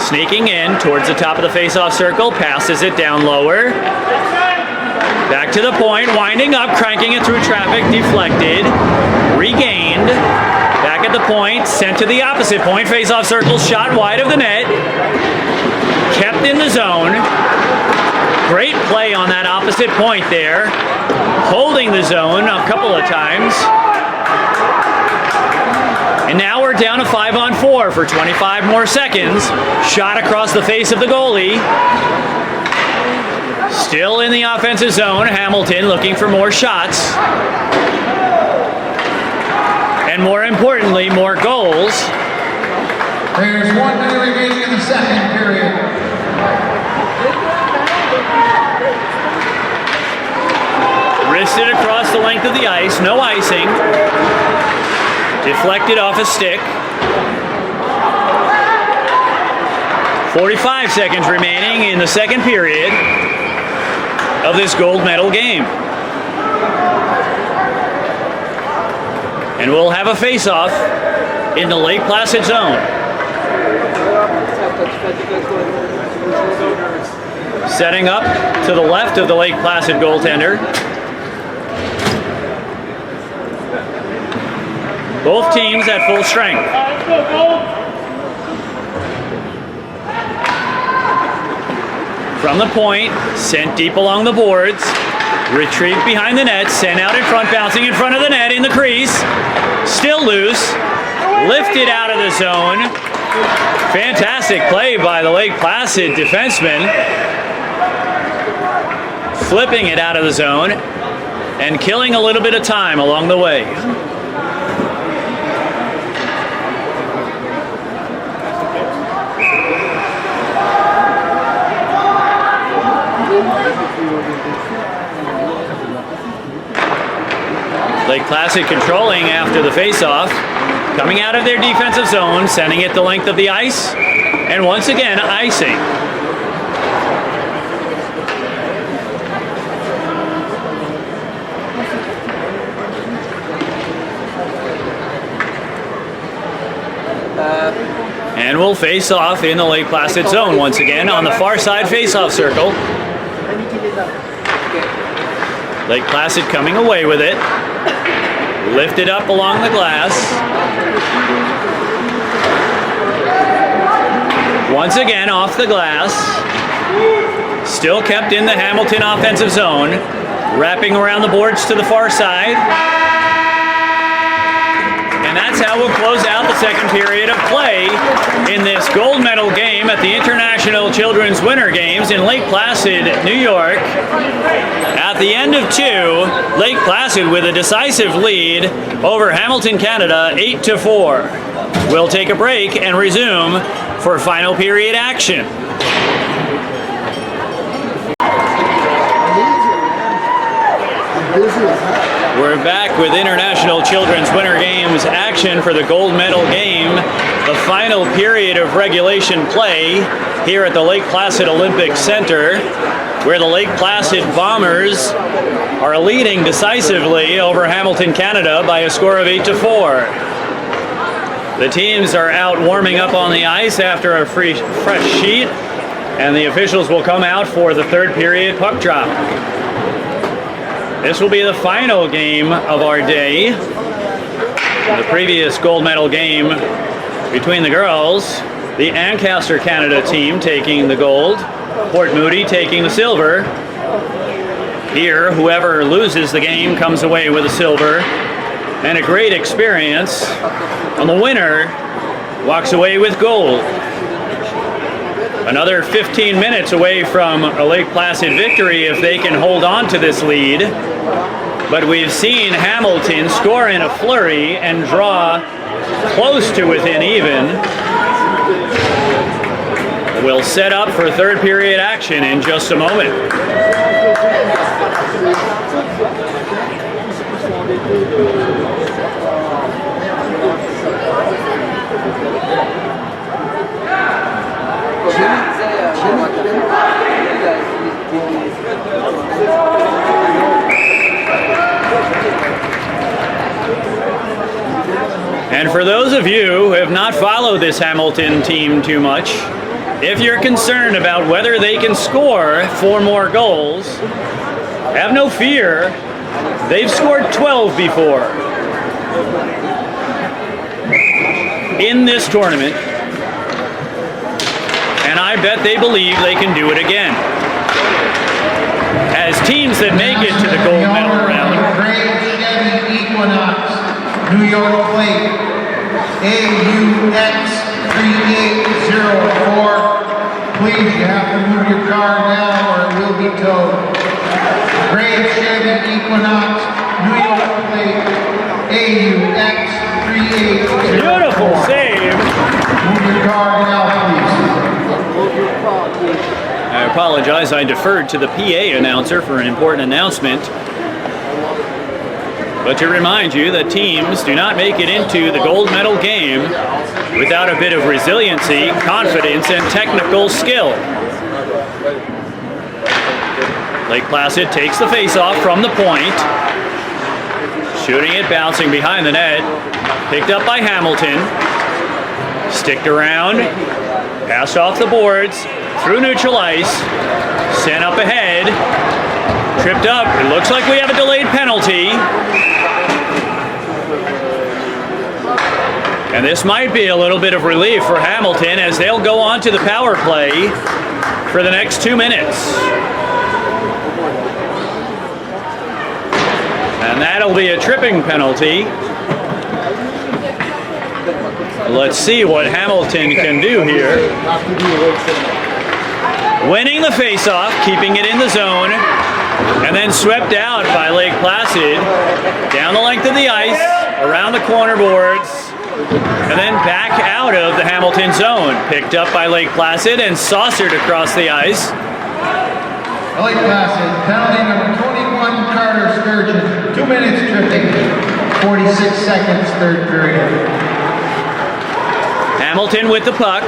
[SPEAKER 1] Sneaking in towards the top of the face-off circle, passes it down lower. Back to the point, winding up, cranking it through traffic, deflected. Regained. Back at the point, sent to the opposite point, face-off circle, shot wide of the net. Kept in the zone. Great play on that opposite point there. Holding the zone a couple of times. And now we're down to 5-on-4 for 25 more seconds. Shot across the face of the goalie. Still in the offensive zone. Hamilton looking for more shots. And more importantly, more goals.
[SPEAKER 2] There's 1 minute remaining in the second period.
[SPEAKER 1] Wristed across the length of the ice. No icing. Deflected off a stick. 45 seconds remaining in the second period of this gold medal game. And we'll have a face-off in the Lake Placid zone. Setting up to the left of the Lake Placid goaltender. Both teams at full strength. From the point, sent deep along the boards. Retrieved behind the net, sent out in front, bouncing in front of the net in the crease. Still loose. Lifted out of the zone. Fantastic play by the Lake Placid defenseman. Flipping it out of the zone and killing a little bit of time along the way. Lake Placid controlling after the faceoff, coming out of their defensive zone, sending it the length of the ice, and once again icing. And we'll face off in the Lake Placid zone once again on the far side face-off circle. Lake Placid coming away with it. Lifted up along the glass. Once again off the glass. Still kept in the Hamilton offensive zone. Wrapping around the boards to the far side. And that's how we'll close out the second period of play in this gold medal game at the International Children's Winter Games in Lake Placid, New York. At the end of 2, Lake Placid with a decisive lead over Hamilton, Canada, 8-4. We'll take a break and resume for final period action. We're back with International Children's Winter Games action for the gold medal game. The final period of regulation play here at the Lake Placid Olympic Center, where the Lake Placid Bombers are leading decisively over Hamilton, Canada by a score of 8-4. The teams are out warming up on the ice after a fresh sheet, and the officials will come out for the third period puck drop. This will be the final game of our day. The previous gold medal game between the girls, the Ancaster Canada team taking the gold, Port Moody taking the silver. Here, whoever loses the game comes away with a silver and a great experience, and the winner walks away with gold. Another 15 minutes away from a Lake Placid victory if they can hold on to this lead. But we've seen Hamilton score in a flurry and draw close to within even. We'll set up for third period action in just a moment. And for those of you who have not followed this Hamilton team too much, if you're concerned about whether they can score 4 more goals, have no fear. They've scored 12 before in this tournament, and I bet they believe they can do it again. As teams that make it to the gold medal round,
[SPEAKER 2] New York plate, AUX 3804. Please, you have to move your car now or it will be towed. Gray Chevy Equinox, New York plate, AUX 3804.
[SPEAKER 1] beautiful save.
[SPEAKER 2] Move your car now, please.
[SPEAKER 1] I apologize, I deferred to the PA announcer for an important announcement. But to remind you that teams do not make it into the gold medal game without a bit of resiliency, confidence, and technical skill. Lake Placid takes the face-off from the point, shooting it, bouncing behind the net, picked up by Hamilton, sticked around, passed off the boards, through neutral ice, sent up ahead, tripped up. It looks like we have a delayed penalty. And this might be a little bit of relief for Hamilton as they'll go on to the power play for the next 2 minutes. And that'll be a tripping penalty. Let's see what Hamilton can do here. Winning the faceoff, keeping it in the zone, and then swept out by Lake Placid down the length of the ice, around the corner boards, and then back out of the Hamilton zone. Picked up by Lake Placid and saucered across the ice.
[SPEAKER 2] Lake Placid, penalty number 21, Carter Sturgeon. 2 minutes tripping, 46 seconds, third period.
[SPEAKER 1] Hamilton with the puck.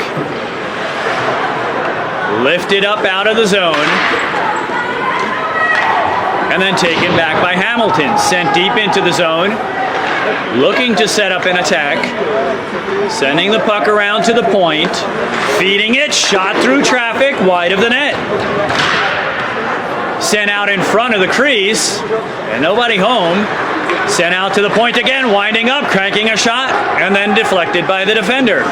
[SPEAKER 1] Lifted up out of the zone. And then taken back by Hamilton. Sent deep into the zone. Looking to set up an attack. Sending the puck around to the point. Feeding it. Shot through traffic. Wide of the net. Sent out in front of the crease. And nobody home. Sent out to the point again. Winding up. Cranking a shot. And then deflected by the defender.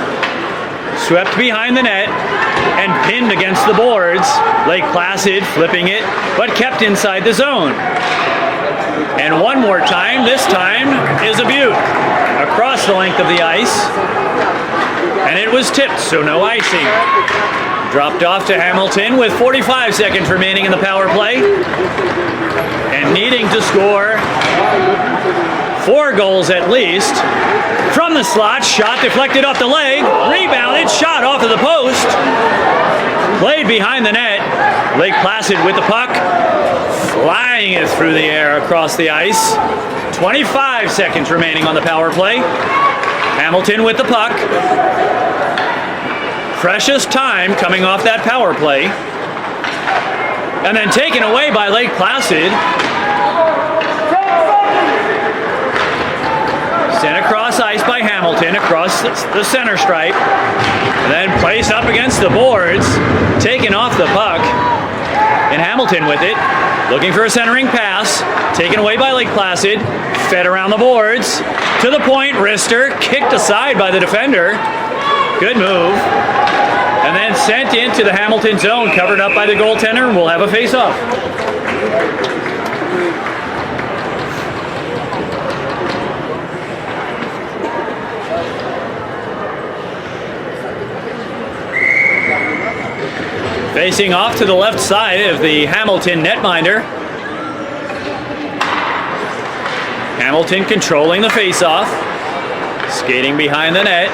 [SPEAKER 1] Swept behind the net and pinned against the boards. Lake Placid flipping it, but kept inside the zone. And one more time, this time is a Butte. Across the length of the ice. And it was tipped, so no icing. Dropped off to Hamilton with 45 seconds remaining in the power play. And needing to score 4 goals at least. From the slot, shot deflected off the leg, rebounded, shot off of the post. Played behind the net. Lake Placid with the puck, flying it through the air across the ice. 25 seconds remaining on the power play. Hamilton with the puck. Precious time coming off that power play. And then taken away by Lake Placid. Sent across ice by Hamilton, across the center stripe. And then placed up against the boards. Taken off the puck. And Hamilton with it. Looking for a centering pass. Taken away by Lake Placid. Fed around the boards. To the point, wrister. Kicked aside by the defender. Good move. And then sent into the Hamilton zone, covered up by the goaltender, and we'll have a face-off. Facing off to the left side of the Hamilton netminder. Hamilton controlling the face-off. Skating behind the net.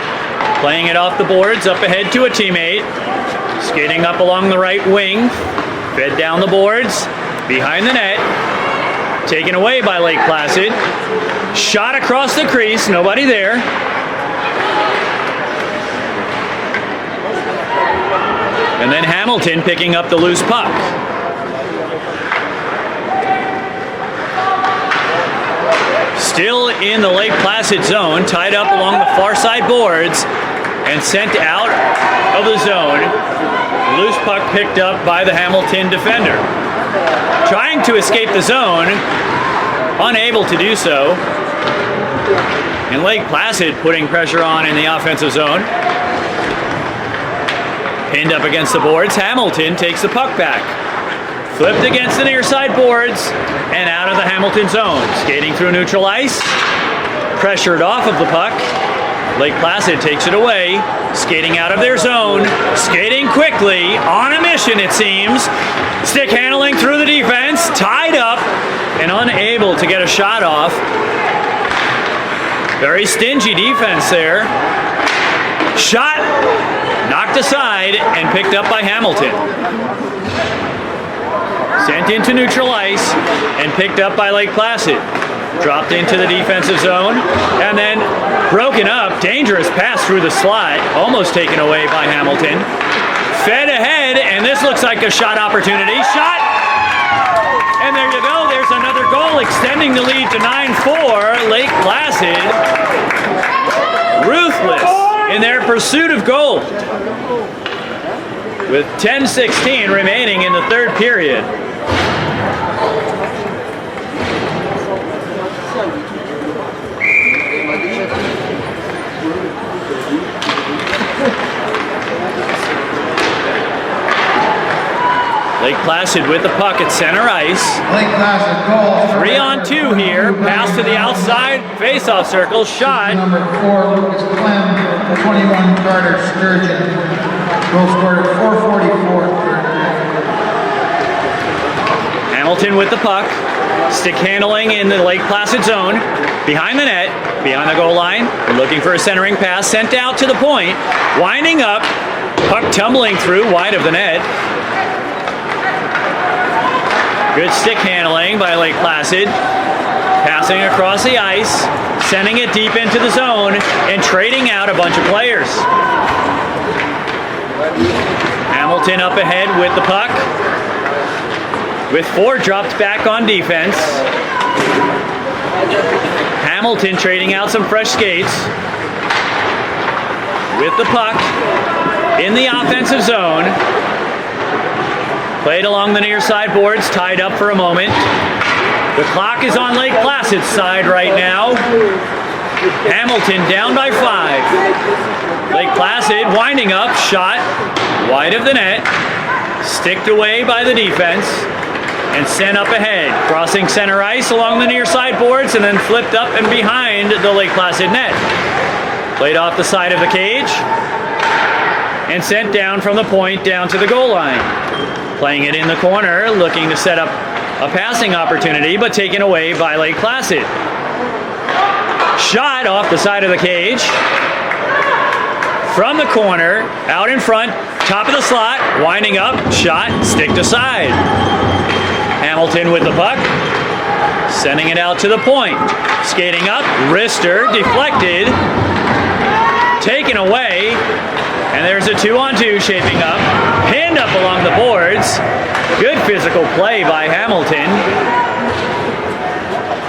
[SPEAKER 1] Playing it off the boards, up ahead to a teammate. Skating up along the right wing. Fed down the boards. Behind the net. Taken away by Lake Placid. Shot across the crease, nobody there. And then Hamilton picking up the loose puck. Still in the Lake Placid zone, tied up along the far side boards and sent out of the zone. Loose puck picked up by the Hamilton defender. Trying to escape the zone, unable to do so. And Lake Placid putting pressure on in the offensive zone. Pinned up against the boards, Hamilton takes the puck back. Flipped against the near side boards and out of the Hamilton zone. Skating through neutral ice, pressured off of the puck. Lake Placid takes it away, skating out of their zone, skating quickly, on a mission it seems. Stick handling through the defense, tied up and unable to get a shot off. Very stingy defense there. Shot knocked aside and picked up by Hamilton. Sent into neutral ice and picked up by Lake Placid. Dropped into the defensive zone and then broken up. Dangerous pass through the slot, almost taken away by Hamilton. Fed ahead, and this looks like a shot opportunity. Shot! And there you go, there's another goal extending the lead to 9-4. Lake Placid, ruthless in their pursuit of goal. With 10:16 remaining in the third period. Lake Placid with the puck at center ice.
[SPEAKER 2] Lake Placid goal.
[SPEAKER 1] 3-on-2 here. Pass to the outside face-off circle. Shot.
[SPEAKER 2] Number 4, Lucas Clem. 21, Carter Sturgeon. Goal scored at 4:44.
[SPEAKER 1] Hamilton with the puck. Stick handling in the Lake Placid zone. Behind the net. Behind the goal line. Looking for a centering pass. Sent out to the point. Winding up. Puck tumbling through wide of the net. Good stick handling by Lake Placid. Passing across the ice, sending it deep into the zone, and trading out a bunch of players. Hamilton up ahead with the puck. With 4 dropped back on defense. Hamilton trading out some fresh skates. With the puck in the offensive zone. Played along the near side boards, tied up for a moment. The clock is on Lake Placid's side right now. Hamilton down by 5. Lake Placid winding up, shot wide of the net. Sticked away by the defense and sent up ahead. Crossing center ice along the near side boards and then flipped up and behind the Lake Placid net. Played off the side of the cage and sent down from the point down to the goal line. Playing it in the corner, looking to set up a passing opportunity, but taken away by Lake Placid. Shot off the side of the cage. From the corner, out in front, top of the slot, winding up, shot, sticked aside. Hamilton with the puck, sending it out to the point. Skating up, wrister, deflected, taken away. And there's a 2-on-2 shaping up. Pinned up along the boards. Good physical play by Hamilton.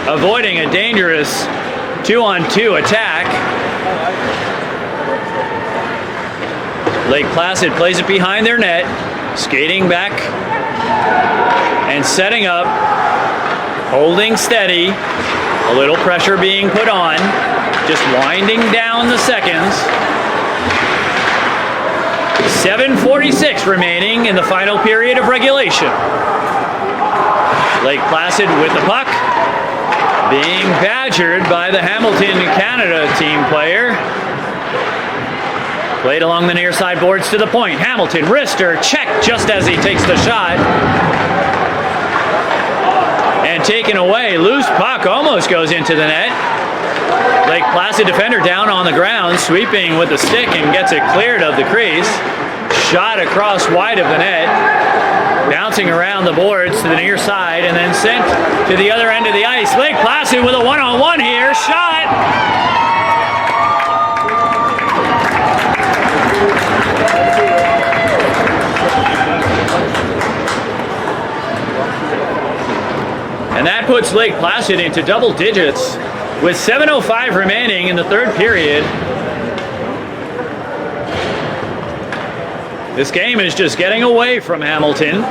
[SPEAKER 1] Avoiding a dangerous 2-on-2 attack. Lake Placid plays it behind their net. Skating back and setting up. Holding steady. A little pressure being put on. Just winding down the seconds. 7:46 remaining in the final period of regulation. Lake Placid with the puck, being badgered by the Hamilton Canada team player. Played along the near side boards to the point. Hamilton, wrister, check just as he takes the shot. And taken away. Loose puck almost goes into the net. Lake Placid defender down on the ground, sweeping with the stick and gets it cleared of the crease. Shot across wide of the net. Bouncing around the boards to the near side and then sent to the other end of the ice. Lake Placid with a one-on-one here. Shot! And that puts Lake Placid into double digits with 7:05 remaining in the third period. This game is just getting away from Hamilton.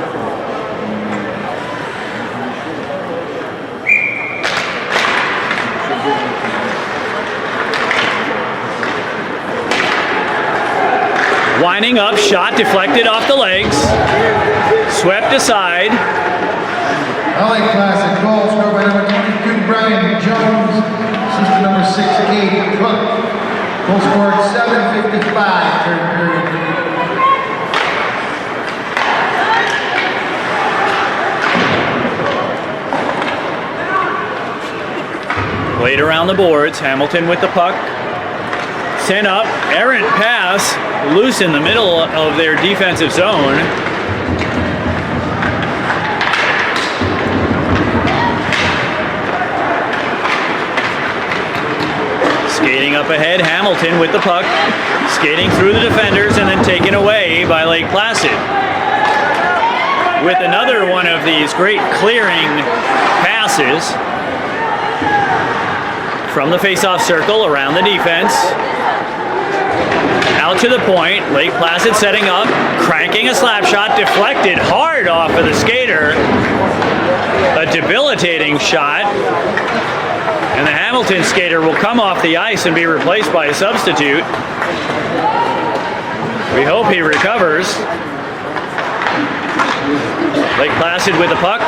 [SPEAKER 1] Winding up, shot deflected off the legs, swept aside.
[SPEAKER 2] LA Classic goal scored by number 22, Brian Jones. Assistant number 6, Kate Cook. Goal scored 7:55, third period.
[SPEAKER 1] Played around the boards, Hamilton with the puck. Sent up, errant pass, loose in the middle of their defensive zone. Skating up ahead, Hamilton with the puck, skating through the defenders and then taken away by Lake Placid. With another one of these great clearing passes from the face-off circle around the defense. Out to the point, Lake Placid setting up, cranking a slap shot, deflected hard off of the skater. A debilitating shot. And the Hamilton skater will come off the ice and be replaced by a substitute. We hope he recovers. Lake Placid with the puck,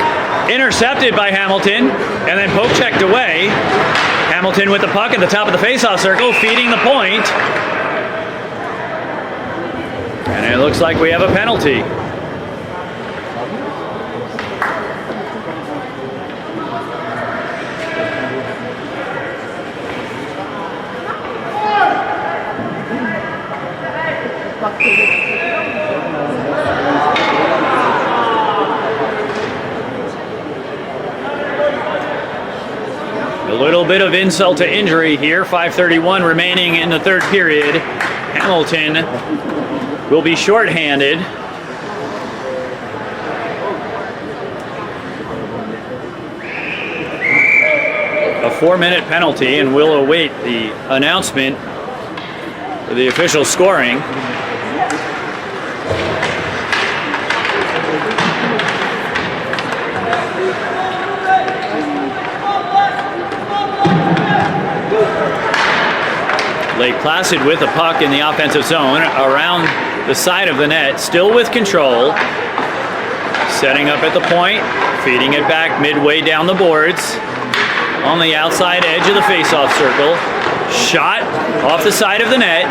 [SPEAKER 1] intercepted by Hamilton, and then poke checked away. Hamilton with the puck at the top of the face-off circle, feeding the point. And it looks like we have a penalty. A little bit of insult to injury here. 5:31 remaining in the third period. Hamilton will be shorthanded. A 4-minute penalty, and we'll await the announcement for the official scoring. Lake Placid with the puck in the offensive zone around the side of the net, still with control. Setting up at the point, feeding it back midway down the boards. On the outside edge of the face-off circle. Shot off the side of the net.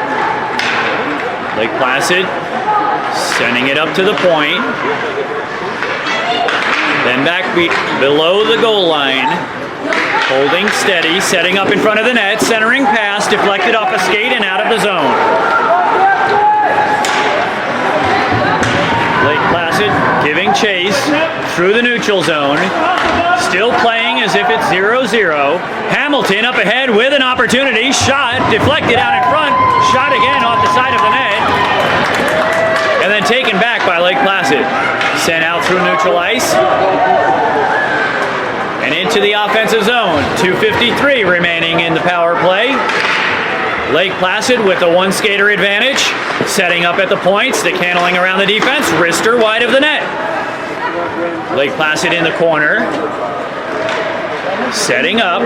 [SPEAKER 1] Lake Placid sending it up to the point. Then back below the goal line. Holding steady, setting up in front of the net, centering pass, deflected off a skate and out of the zone. Lake Placid giving chase through the neutral zone. Still playing as if it's 0-0. Hamilton up ahead with an opportunity. Shot, deflected out in front. Shot again off the side of the net. And then taken back by Lake Placid. Sent out through neutral ice. And into the offensive zone. 2:53 remaining in the power play. Lake Placid with a one skater advantage. Setting up at the point, stick handling around the defense. Wrister wide of the net. Lake Placid in the corner. Setting up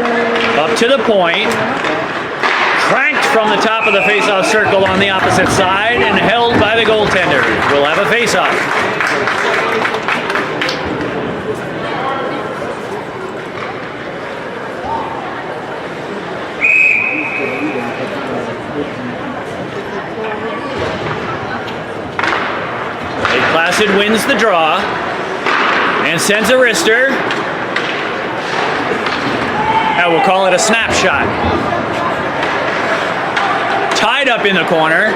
[SPEAKER 1] to the point. Cranked from the top of the face-off circle on the opposite side and held by the goaltender. We'll have a face-off. Placid wins the draw and sends a wrister. We'll call it a snapshot. Tied up in the corner.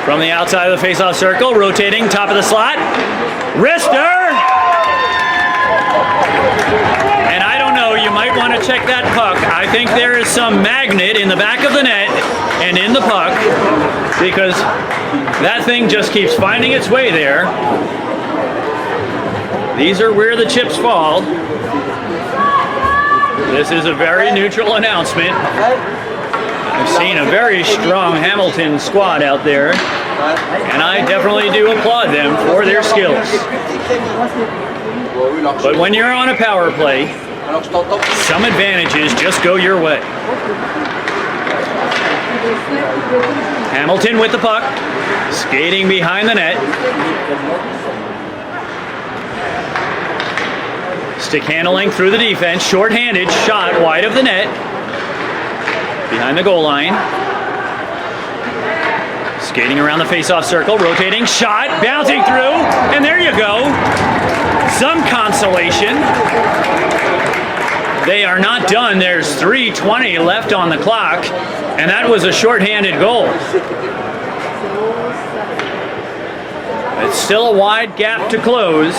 [SPEAKER 1] From the outside of the face-off circle, rotating top of the slot. Wrister! And I don't know, you might want to check that puck. I think there is some magnet in the back of the net and in the puck because that thing just keeps finding its way there. These are where the chips fall. This is a very neutral announcement. I've seen a very strong Hamilton squad out there, and I definitely do applaud them for their skills. But when you're on a power play, some advantages just go your way. Hamilton with the puck, skating behind the net. Stick handling through the defense, short-handed, shot wide of the net. Behind the goal line. Skating around the face-off circle, rotating, shot, bouncing through, and there you go. Some consolation. They are not done. There's 3:20 left on the clock, and that was a short-handed goal. It's still a wide gap to close.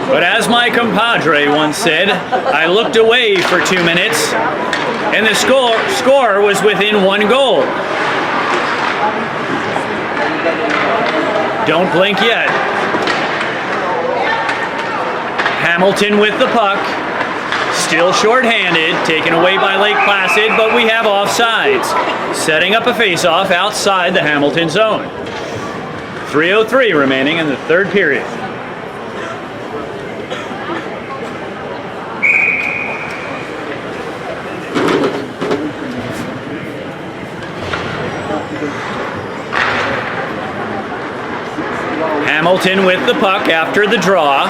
[SPEAKER 1] But as my compadre once said, I looked away for 2 minutes, and the score was within 1 goal. Don't blink yet. Hamilton with the puck, still short-handed, taken away by Lake Placid, but we have offsides, setting up a face-off outside the Hamilton zone. 3:03 remaining in the third period. Hamilton with the puck after the draw.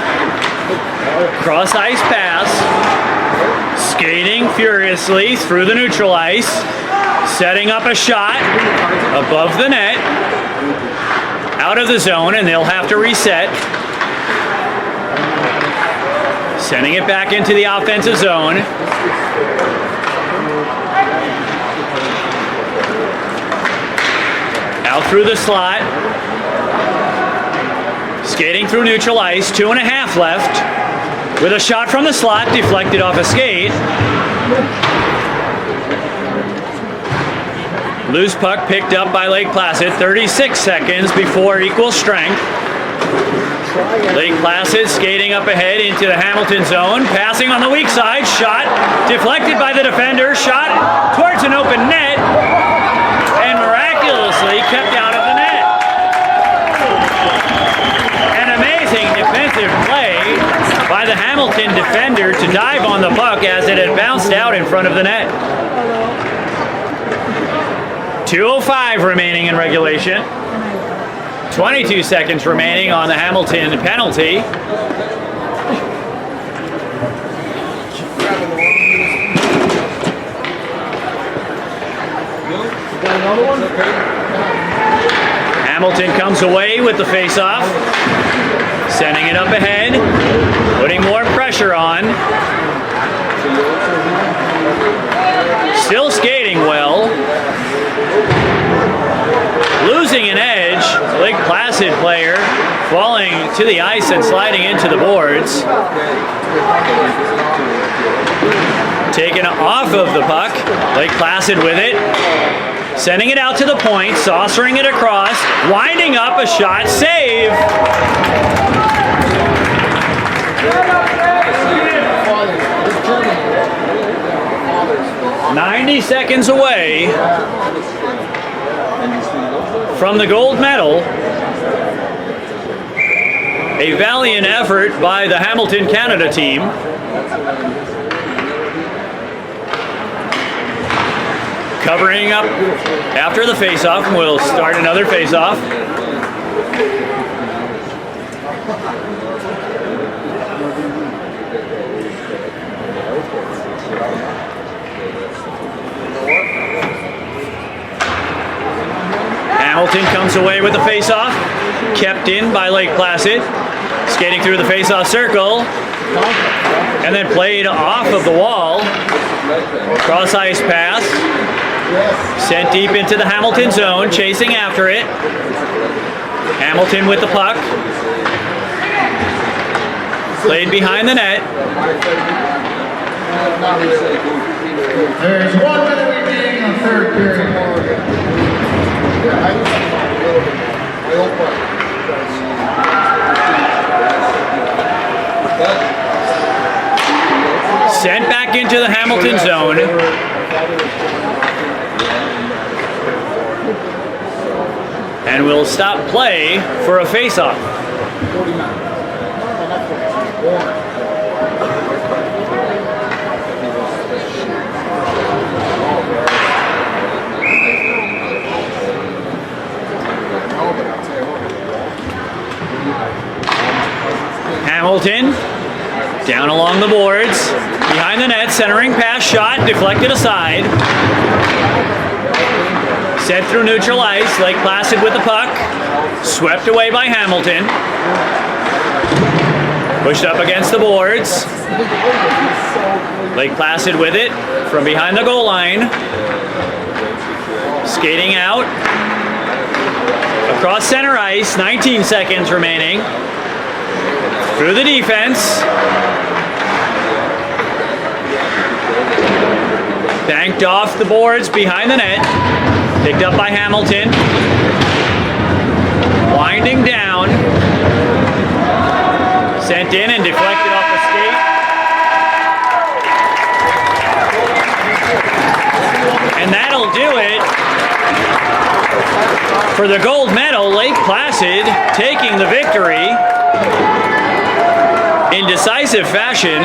[SPEAKER 1] Cross ice pass. Skating furiously through the neutral ice. Setting up a shot above the net. Out of the zone, and they'll have to reset. Sending it back into the offensive zone. Out through the slot. Skating through neutral ice, 2.5 left. With a shot from the slot, deflected off a skate. Loose puck picked up by Lake Placid, 36 seconds before equal strength. Lake Placid skating up ahead into the Hamilton zone, passing on the weak side, shot, deflected by the defender, shot towards an open net, and miraculously kept out of the net. Defensive play by the Hamilton defender to dive on the puck as it had bounced out in front of the net. 2:05 remaining in regulation. 22 seconds remaining on the Hamilton penalty. Hamilton comes away with the face-off. Sending it up ahead, putting more pressure on. Still skating well. Losing an edge, Lake Placid player falling to the ice and sliding into the boards. Taken off of the puck, Lake Placid with it. Sending it out to the point, saucering it across, winding up a shot, save. 90 seconds away from the gold medal. A valiant effort by the Hamilton Canada team. Covering up after the face-off, and we'll start another face-off. Hamilton comes away with the face-off, kept in by Lake Placid, skating through the face-off circle, and then played off of the wall. Cross ice pass, sent deep into the Hamilton zone, chasing after it. Hamilton with the puck, played behind the net.
[SPEAKER 2] There's 1 minute remaining in the third period.
[SPEAKER 1] Sent back into the Hamilton zone. And will stop play for a face-off. Hamilton down along the boards, behind the net, centering pass, shot, deflected aside. Sent through neutral ice, Lake Placid with the puck, swept away by Hamilton. Pushed up against the boards. Lake Placid with it from behind the goal line. Skating out. Across center ice, 19 seconds remaining. Through the defense. Banked off the boards behind the net. Picked up by Hamilton. Winding down. Sent in and deflected off the skate. And that'll do it for the gold medal. Lake Placid taking the victory in decisive fashion.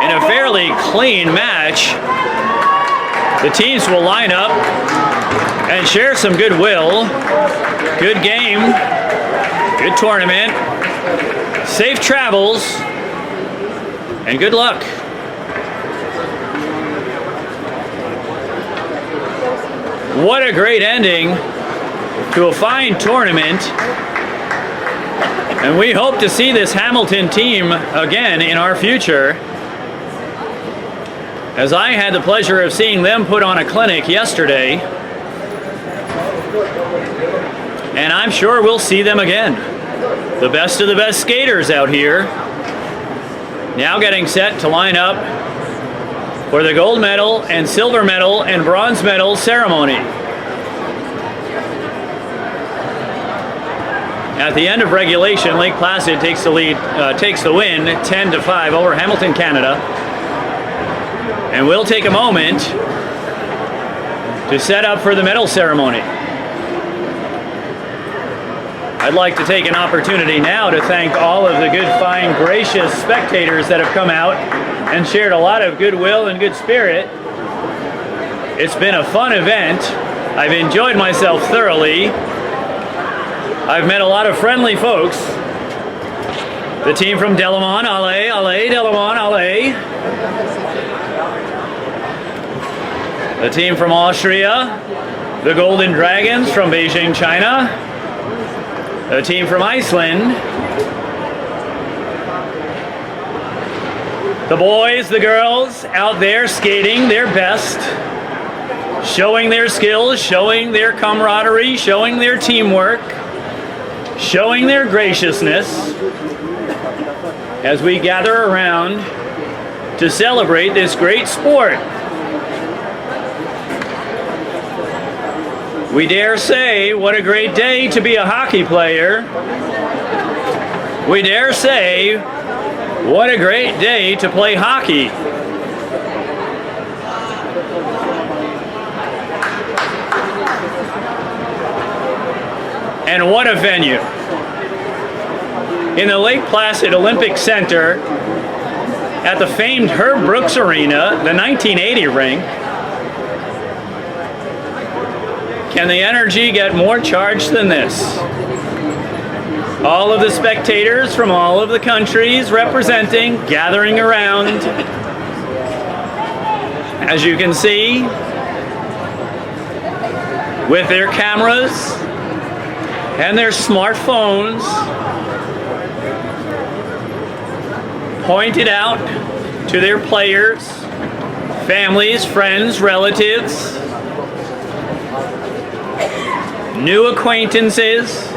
[SPEAKER 1] In a fairly clean match. The teams will line up and share some goodwill. Good game, good tournament, safe travels, and good luck. What a great ending to a fine tournament. And we hope to see this Hamilton team again in our future, as I had the pleasure of seeing them put on a clinic yesterday. And I'm sure we'll see them again. The best of the best skaters out here. Now getting set to line up for the gold medal and silver medal and bronze medal ceremony. At the end of regulation, Lake Placid takes the lead, takes the win 10-5 over Hamilton, Canada. And we'll take a moment to set up for the medal ceremony. I'd like to take an opportunity now to thank all of the good, fine, gracious spectators that have come out and shared a lot of goodwill and good spirit. It's been a fun event. I've enjoyed myself thoroughly. I've met a lot of friendly folks. The team from Delamont, allez, Delamont, allez. The team from Austria, the Golden Dragons from Beijing, China. The team from Iceland. The boys, the girls out there skating their best, showing their skills, showing their camaraderie, showing their teamwork, showing their graciousness as we gather around to celebrate this great sport. We dare say, what a great day to be a hockey player. We dare say, what a great day to play hockey. And what a venue. In the Lake Placid Olympic Center, at the famed Herb Brooks Arena, the 1980 rink. Can the energy get more charged than this? All of the spectators from all of the countries representing, gathering around. As you can see, with their cameras and their smartphones pointed out to their players, families, friends, relatives, new acquaintances,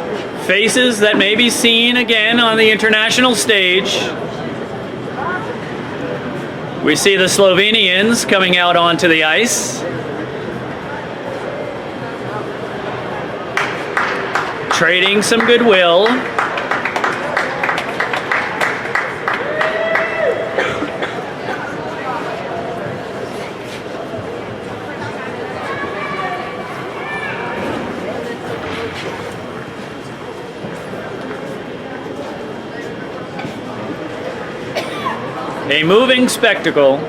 [SPEAKER 1] faces that may be seen again on the international stage. We see the Slovenians coming out onto the ice. Trading some goodwill. A moving spectacle,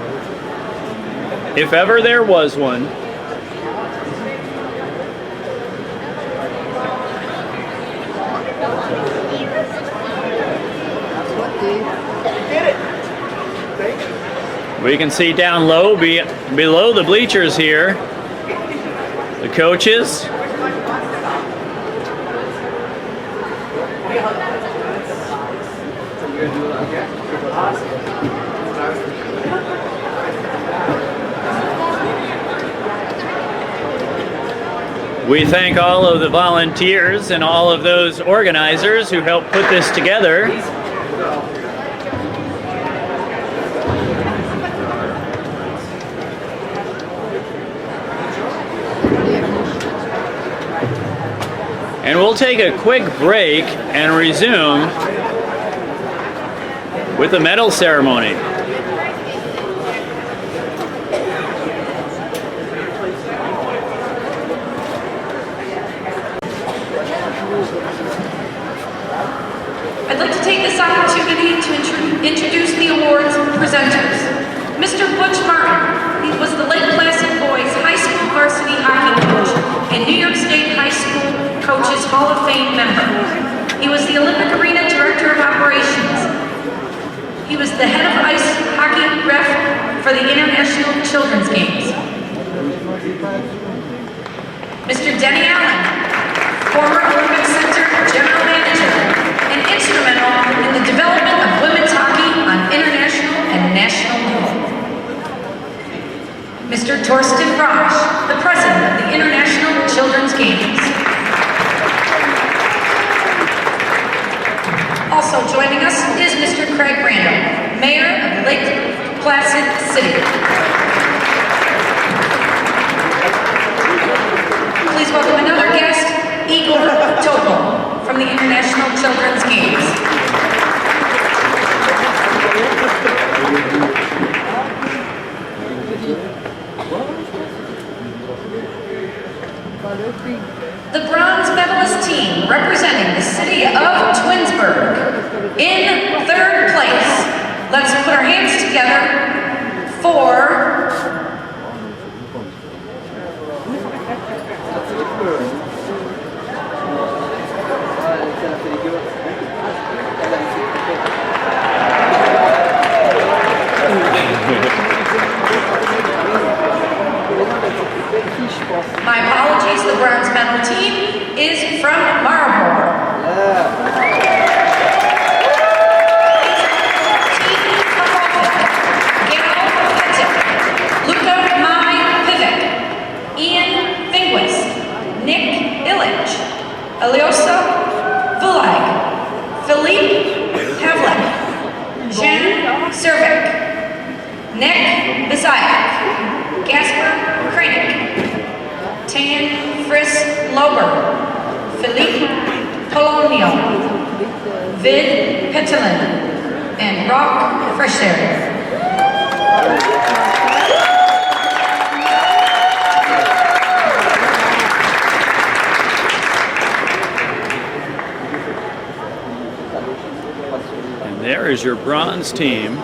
[SPEAKER 1] if ever there was one. We can see down low, below the bleachers here, the coaches. We thank all of the volunteers and all of those organizers who helped put this together. And we'll take a quick break and resume with the medal ceremony.
[SPEAKER 5] I'd like to take this opportunity to introduce the awards presenters. Mr. Butch Martin, he was the Lake Placid Boys High School Varsity Hockey Coach and New York State High School Coaches Hall of Fame member. He was the Olympic Arena Director of Operations. He was the head of ice hockey ref for the International Children's Games. Mr. Denny Allen, former Olympic Center General Manager and instrumental in the development of women's hockey on international and national level. Mr. Torsten Brosch, the President of the International Children's Games. Also joining us is Mr. Craig Randall, Mayor of Lake Placid City. Please welcome another guest, Igor Topol, from the International Children's Games. The bronze medalist team representing the city of Twinsburg in third place. Let's put our hands together for my apologies, the bronze medal team is from Marlborough. Team Provocative, Gail Pettit, Luca Mai Pivik, Ian Fingwis, Nick Illich, Eliosa Vulag, Philippe Pavlik, Jen Cervik, Nick Bizayev, Gasper Kranik, Tan Friss Lober, Philippe Polonio, Vid Petelin, and Rock Fresher.
[SPEAKER 1] And there is your bronze team.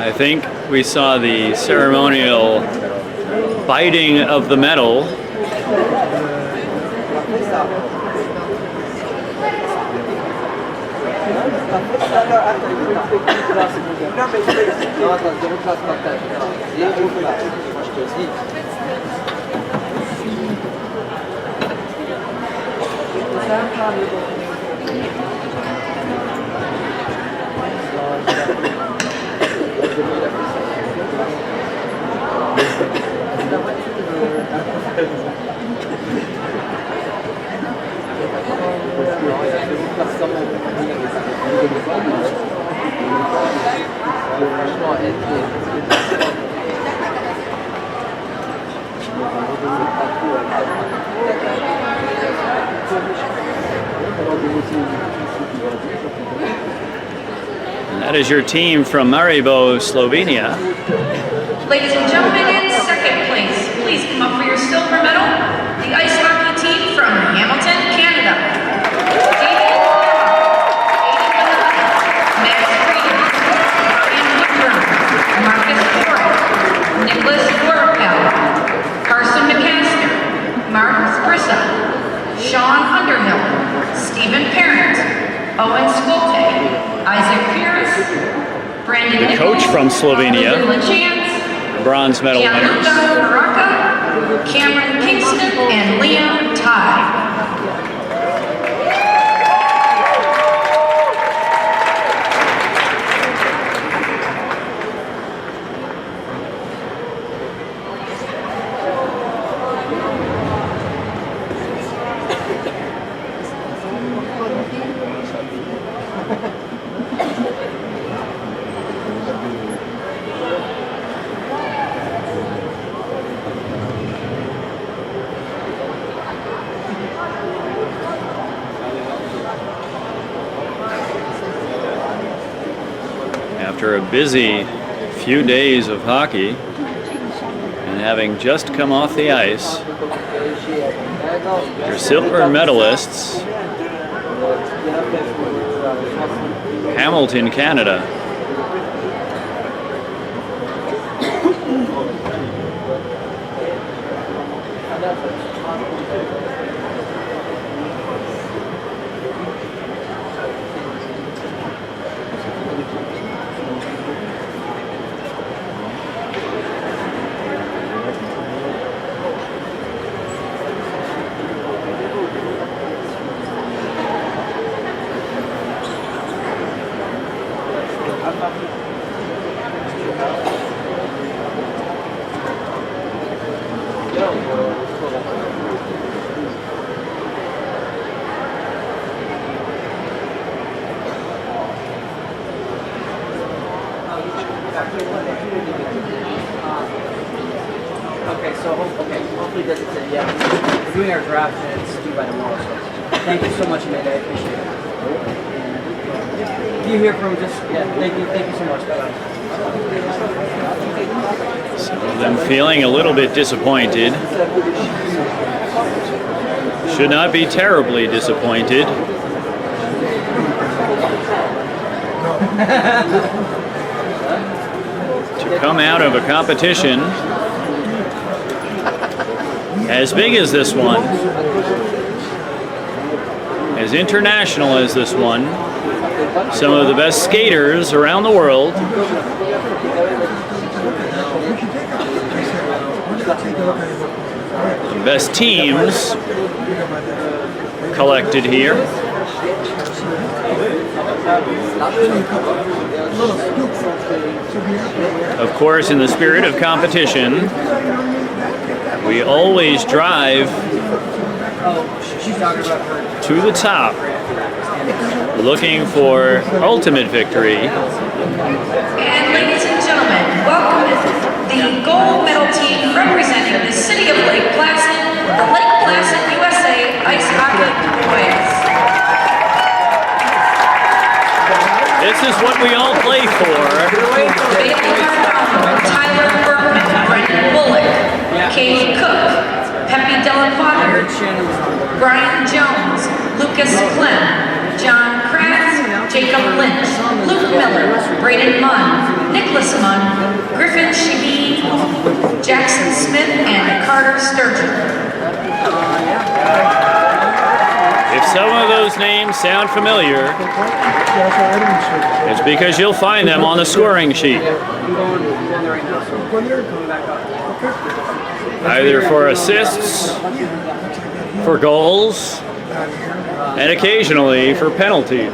[SPEAKER 1] I think we saw the ceremonial biting of the medal. And that is your team from Maribor, Slovenia.
[SPEAKER 5] Ladies and gentlemen, in second place, please come up for your silver medal, the ice hockey team from Hamilton, Canada. David Max Freedom, Brian Woodburn, Marcus Forrest, Nicholas Vorpel, Carson McCaster, Mark Brissa, Sean Underhill, Stephen Parent, Owen Skolte, Isaac Pierce, Brandon
[SPEAKER 1] The
[SPEAKER 5] Nichols,
[SPEAKER 1] coach from Slovenia.
[SPEAKER 5] Dylan Chance,
[SPEAKER 1] Bronze medal winners.
[SPEAKER 5] Gianluca Baraka, Cameron Kingston, and Liam Ty.
[SPEAKER 1] After a busy few days of hockey and having just come off the ice, your silver medalists, Hamilton, Canada.
[SPEAKER 6] Okay, so hopefully that's it. Yeah, we're doing our draft and it's due by tomorrow. So thank you so much, Amanda. I appreciate it. If you hear from just thank you so much. Bye.
[SPEAKER 1] Some of them feeling a little bit disappointed. Should not be terribly disappointed. To come out of a competition as big as this one, as international as this one, some of the best skaters around the world, the best teams collected here. Of course, in the spirit of competition, we always drive to the top, looking for ultimate victory.
[SPEAKER 5] And ladies and gentlemen, welcome the gold medal team representing the city of Lake Placid, the Lake Placid USA Ice Hockey Boys.
[SPEAKER 1] This is what we all play for.
[SPEAKER 5] Tyler Berkman, Brendan Bullock, Kate Cook, Pepe Delafato, Brian Jones, Lucas Clem, John Kratz, Jacob Lynch, Luke Miller, Braden Munn, Nicholas Munn, Griffin Shaheen, Jackson Smith, and Carter Sturgeon.
[SPEAKER 1] If some of those names sound familiar, it's because you'll find them on the scoring sheet. Either for assists, for goals, and occasionally for penalties.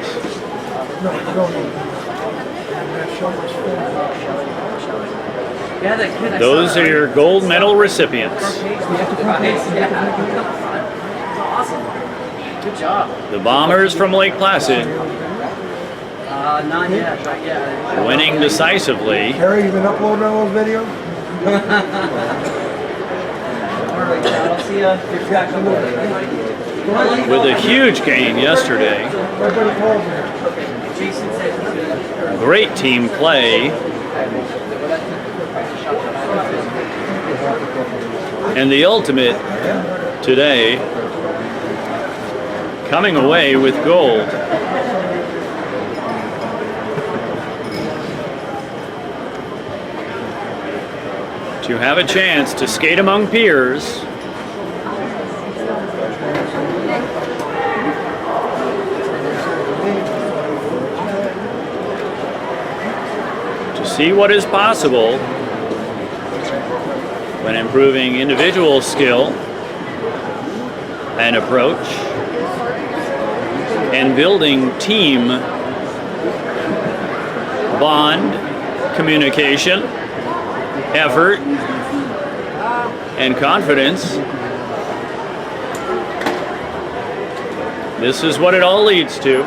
[SPEAKER 1] Those are your gold medal recipients.
[SPEAKER 6] Good job.
[SPEAKER 1] The Bombers from Lake Placid,
[SPEAKER 6] Not yet, but yeah.
[SPEAKER 1] winning decisively.
[SPEAKER 7] Harry, you been uploading all those videos?
[SPEAKER 6] I'll see you.
[SPEAKER 1] With a huge gain yesterday.
[SPEAKER 7] Everybody calls me.
[SPEAKER 6] Jason said he's gonna.
[SPEAKER 1] Great team play. And the ultimate today, coming away with gold. To have a chance to skate among peers, to see what is possible when improving individual skill and approach and building team bond, communication, effort, and confidence. This is what it all leads to.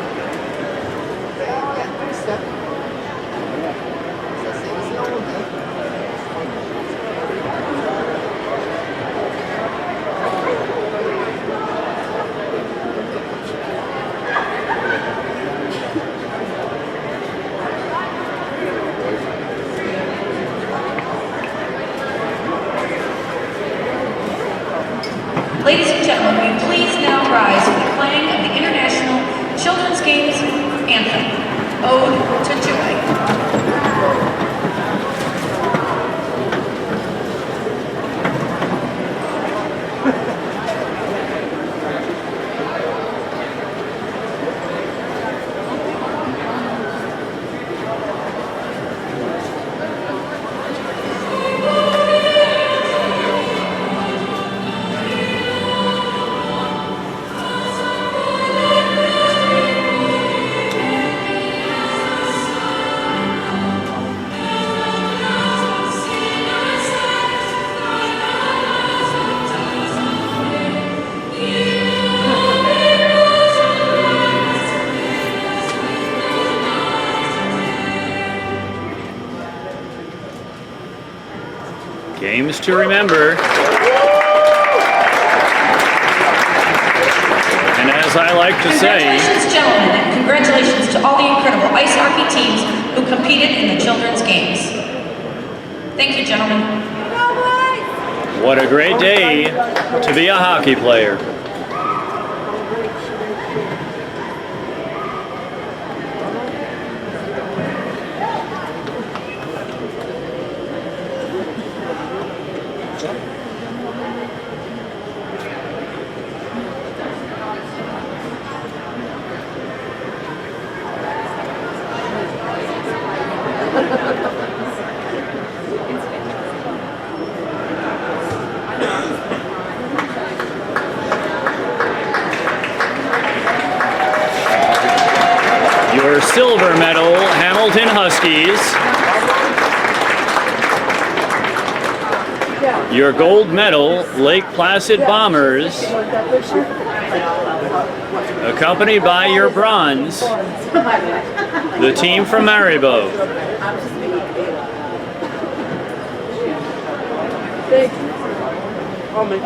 [SPEAKER 5] Ladies and gentlemen, will you please now rise for the playing of the International Children's Games Anthem, Ode to Joy.
[SPEAKER 1] Games to remember. And as I like to say,
[SPEAKER 5] Congratulations, gentlemen, and congratulations to all the incredible ice hockey teams who competed in the children's games. Thank you, gentlemen.
[SPEAKER 1] what a great day to be a hockey player. Your silver medal, Hamilton Huskies. Your gold medal, Lake Placid Bombers. Accompanied by your bronze, the team from Maribo.
[SPEAKER 3] Oh, no.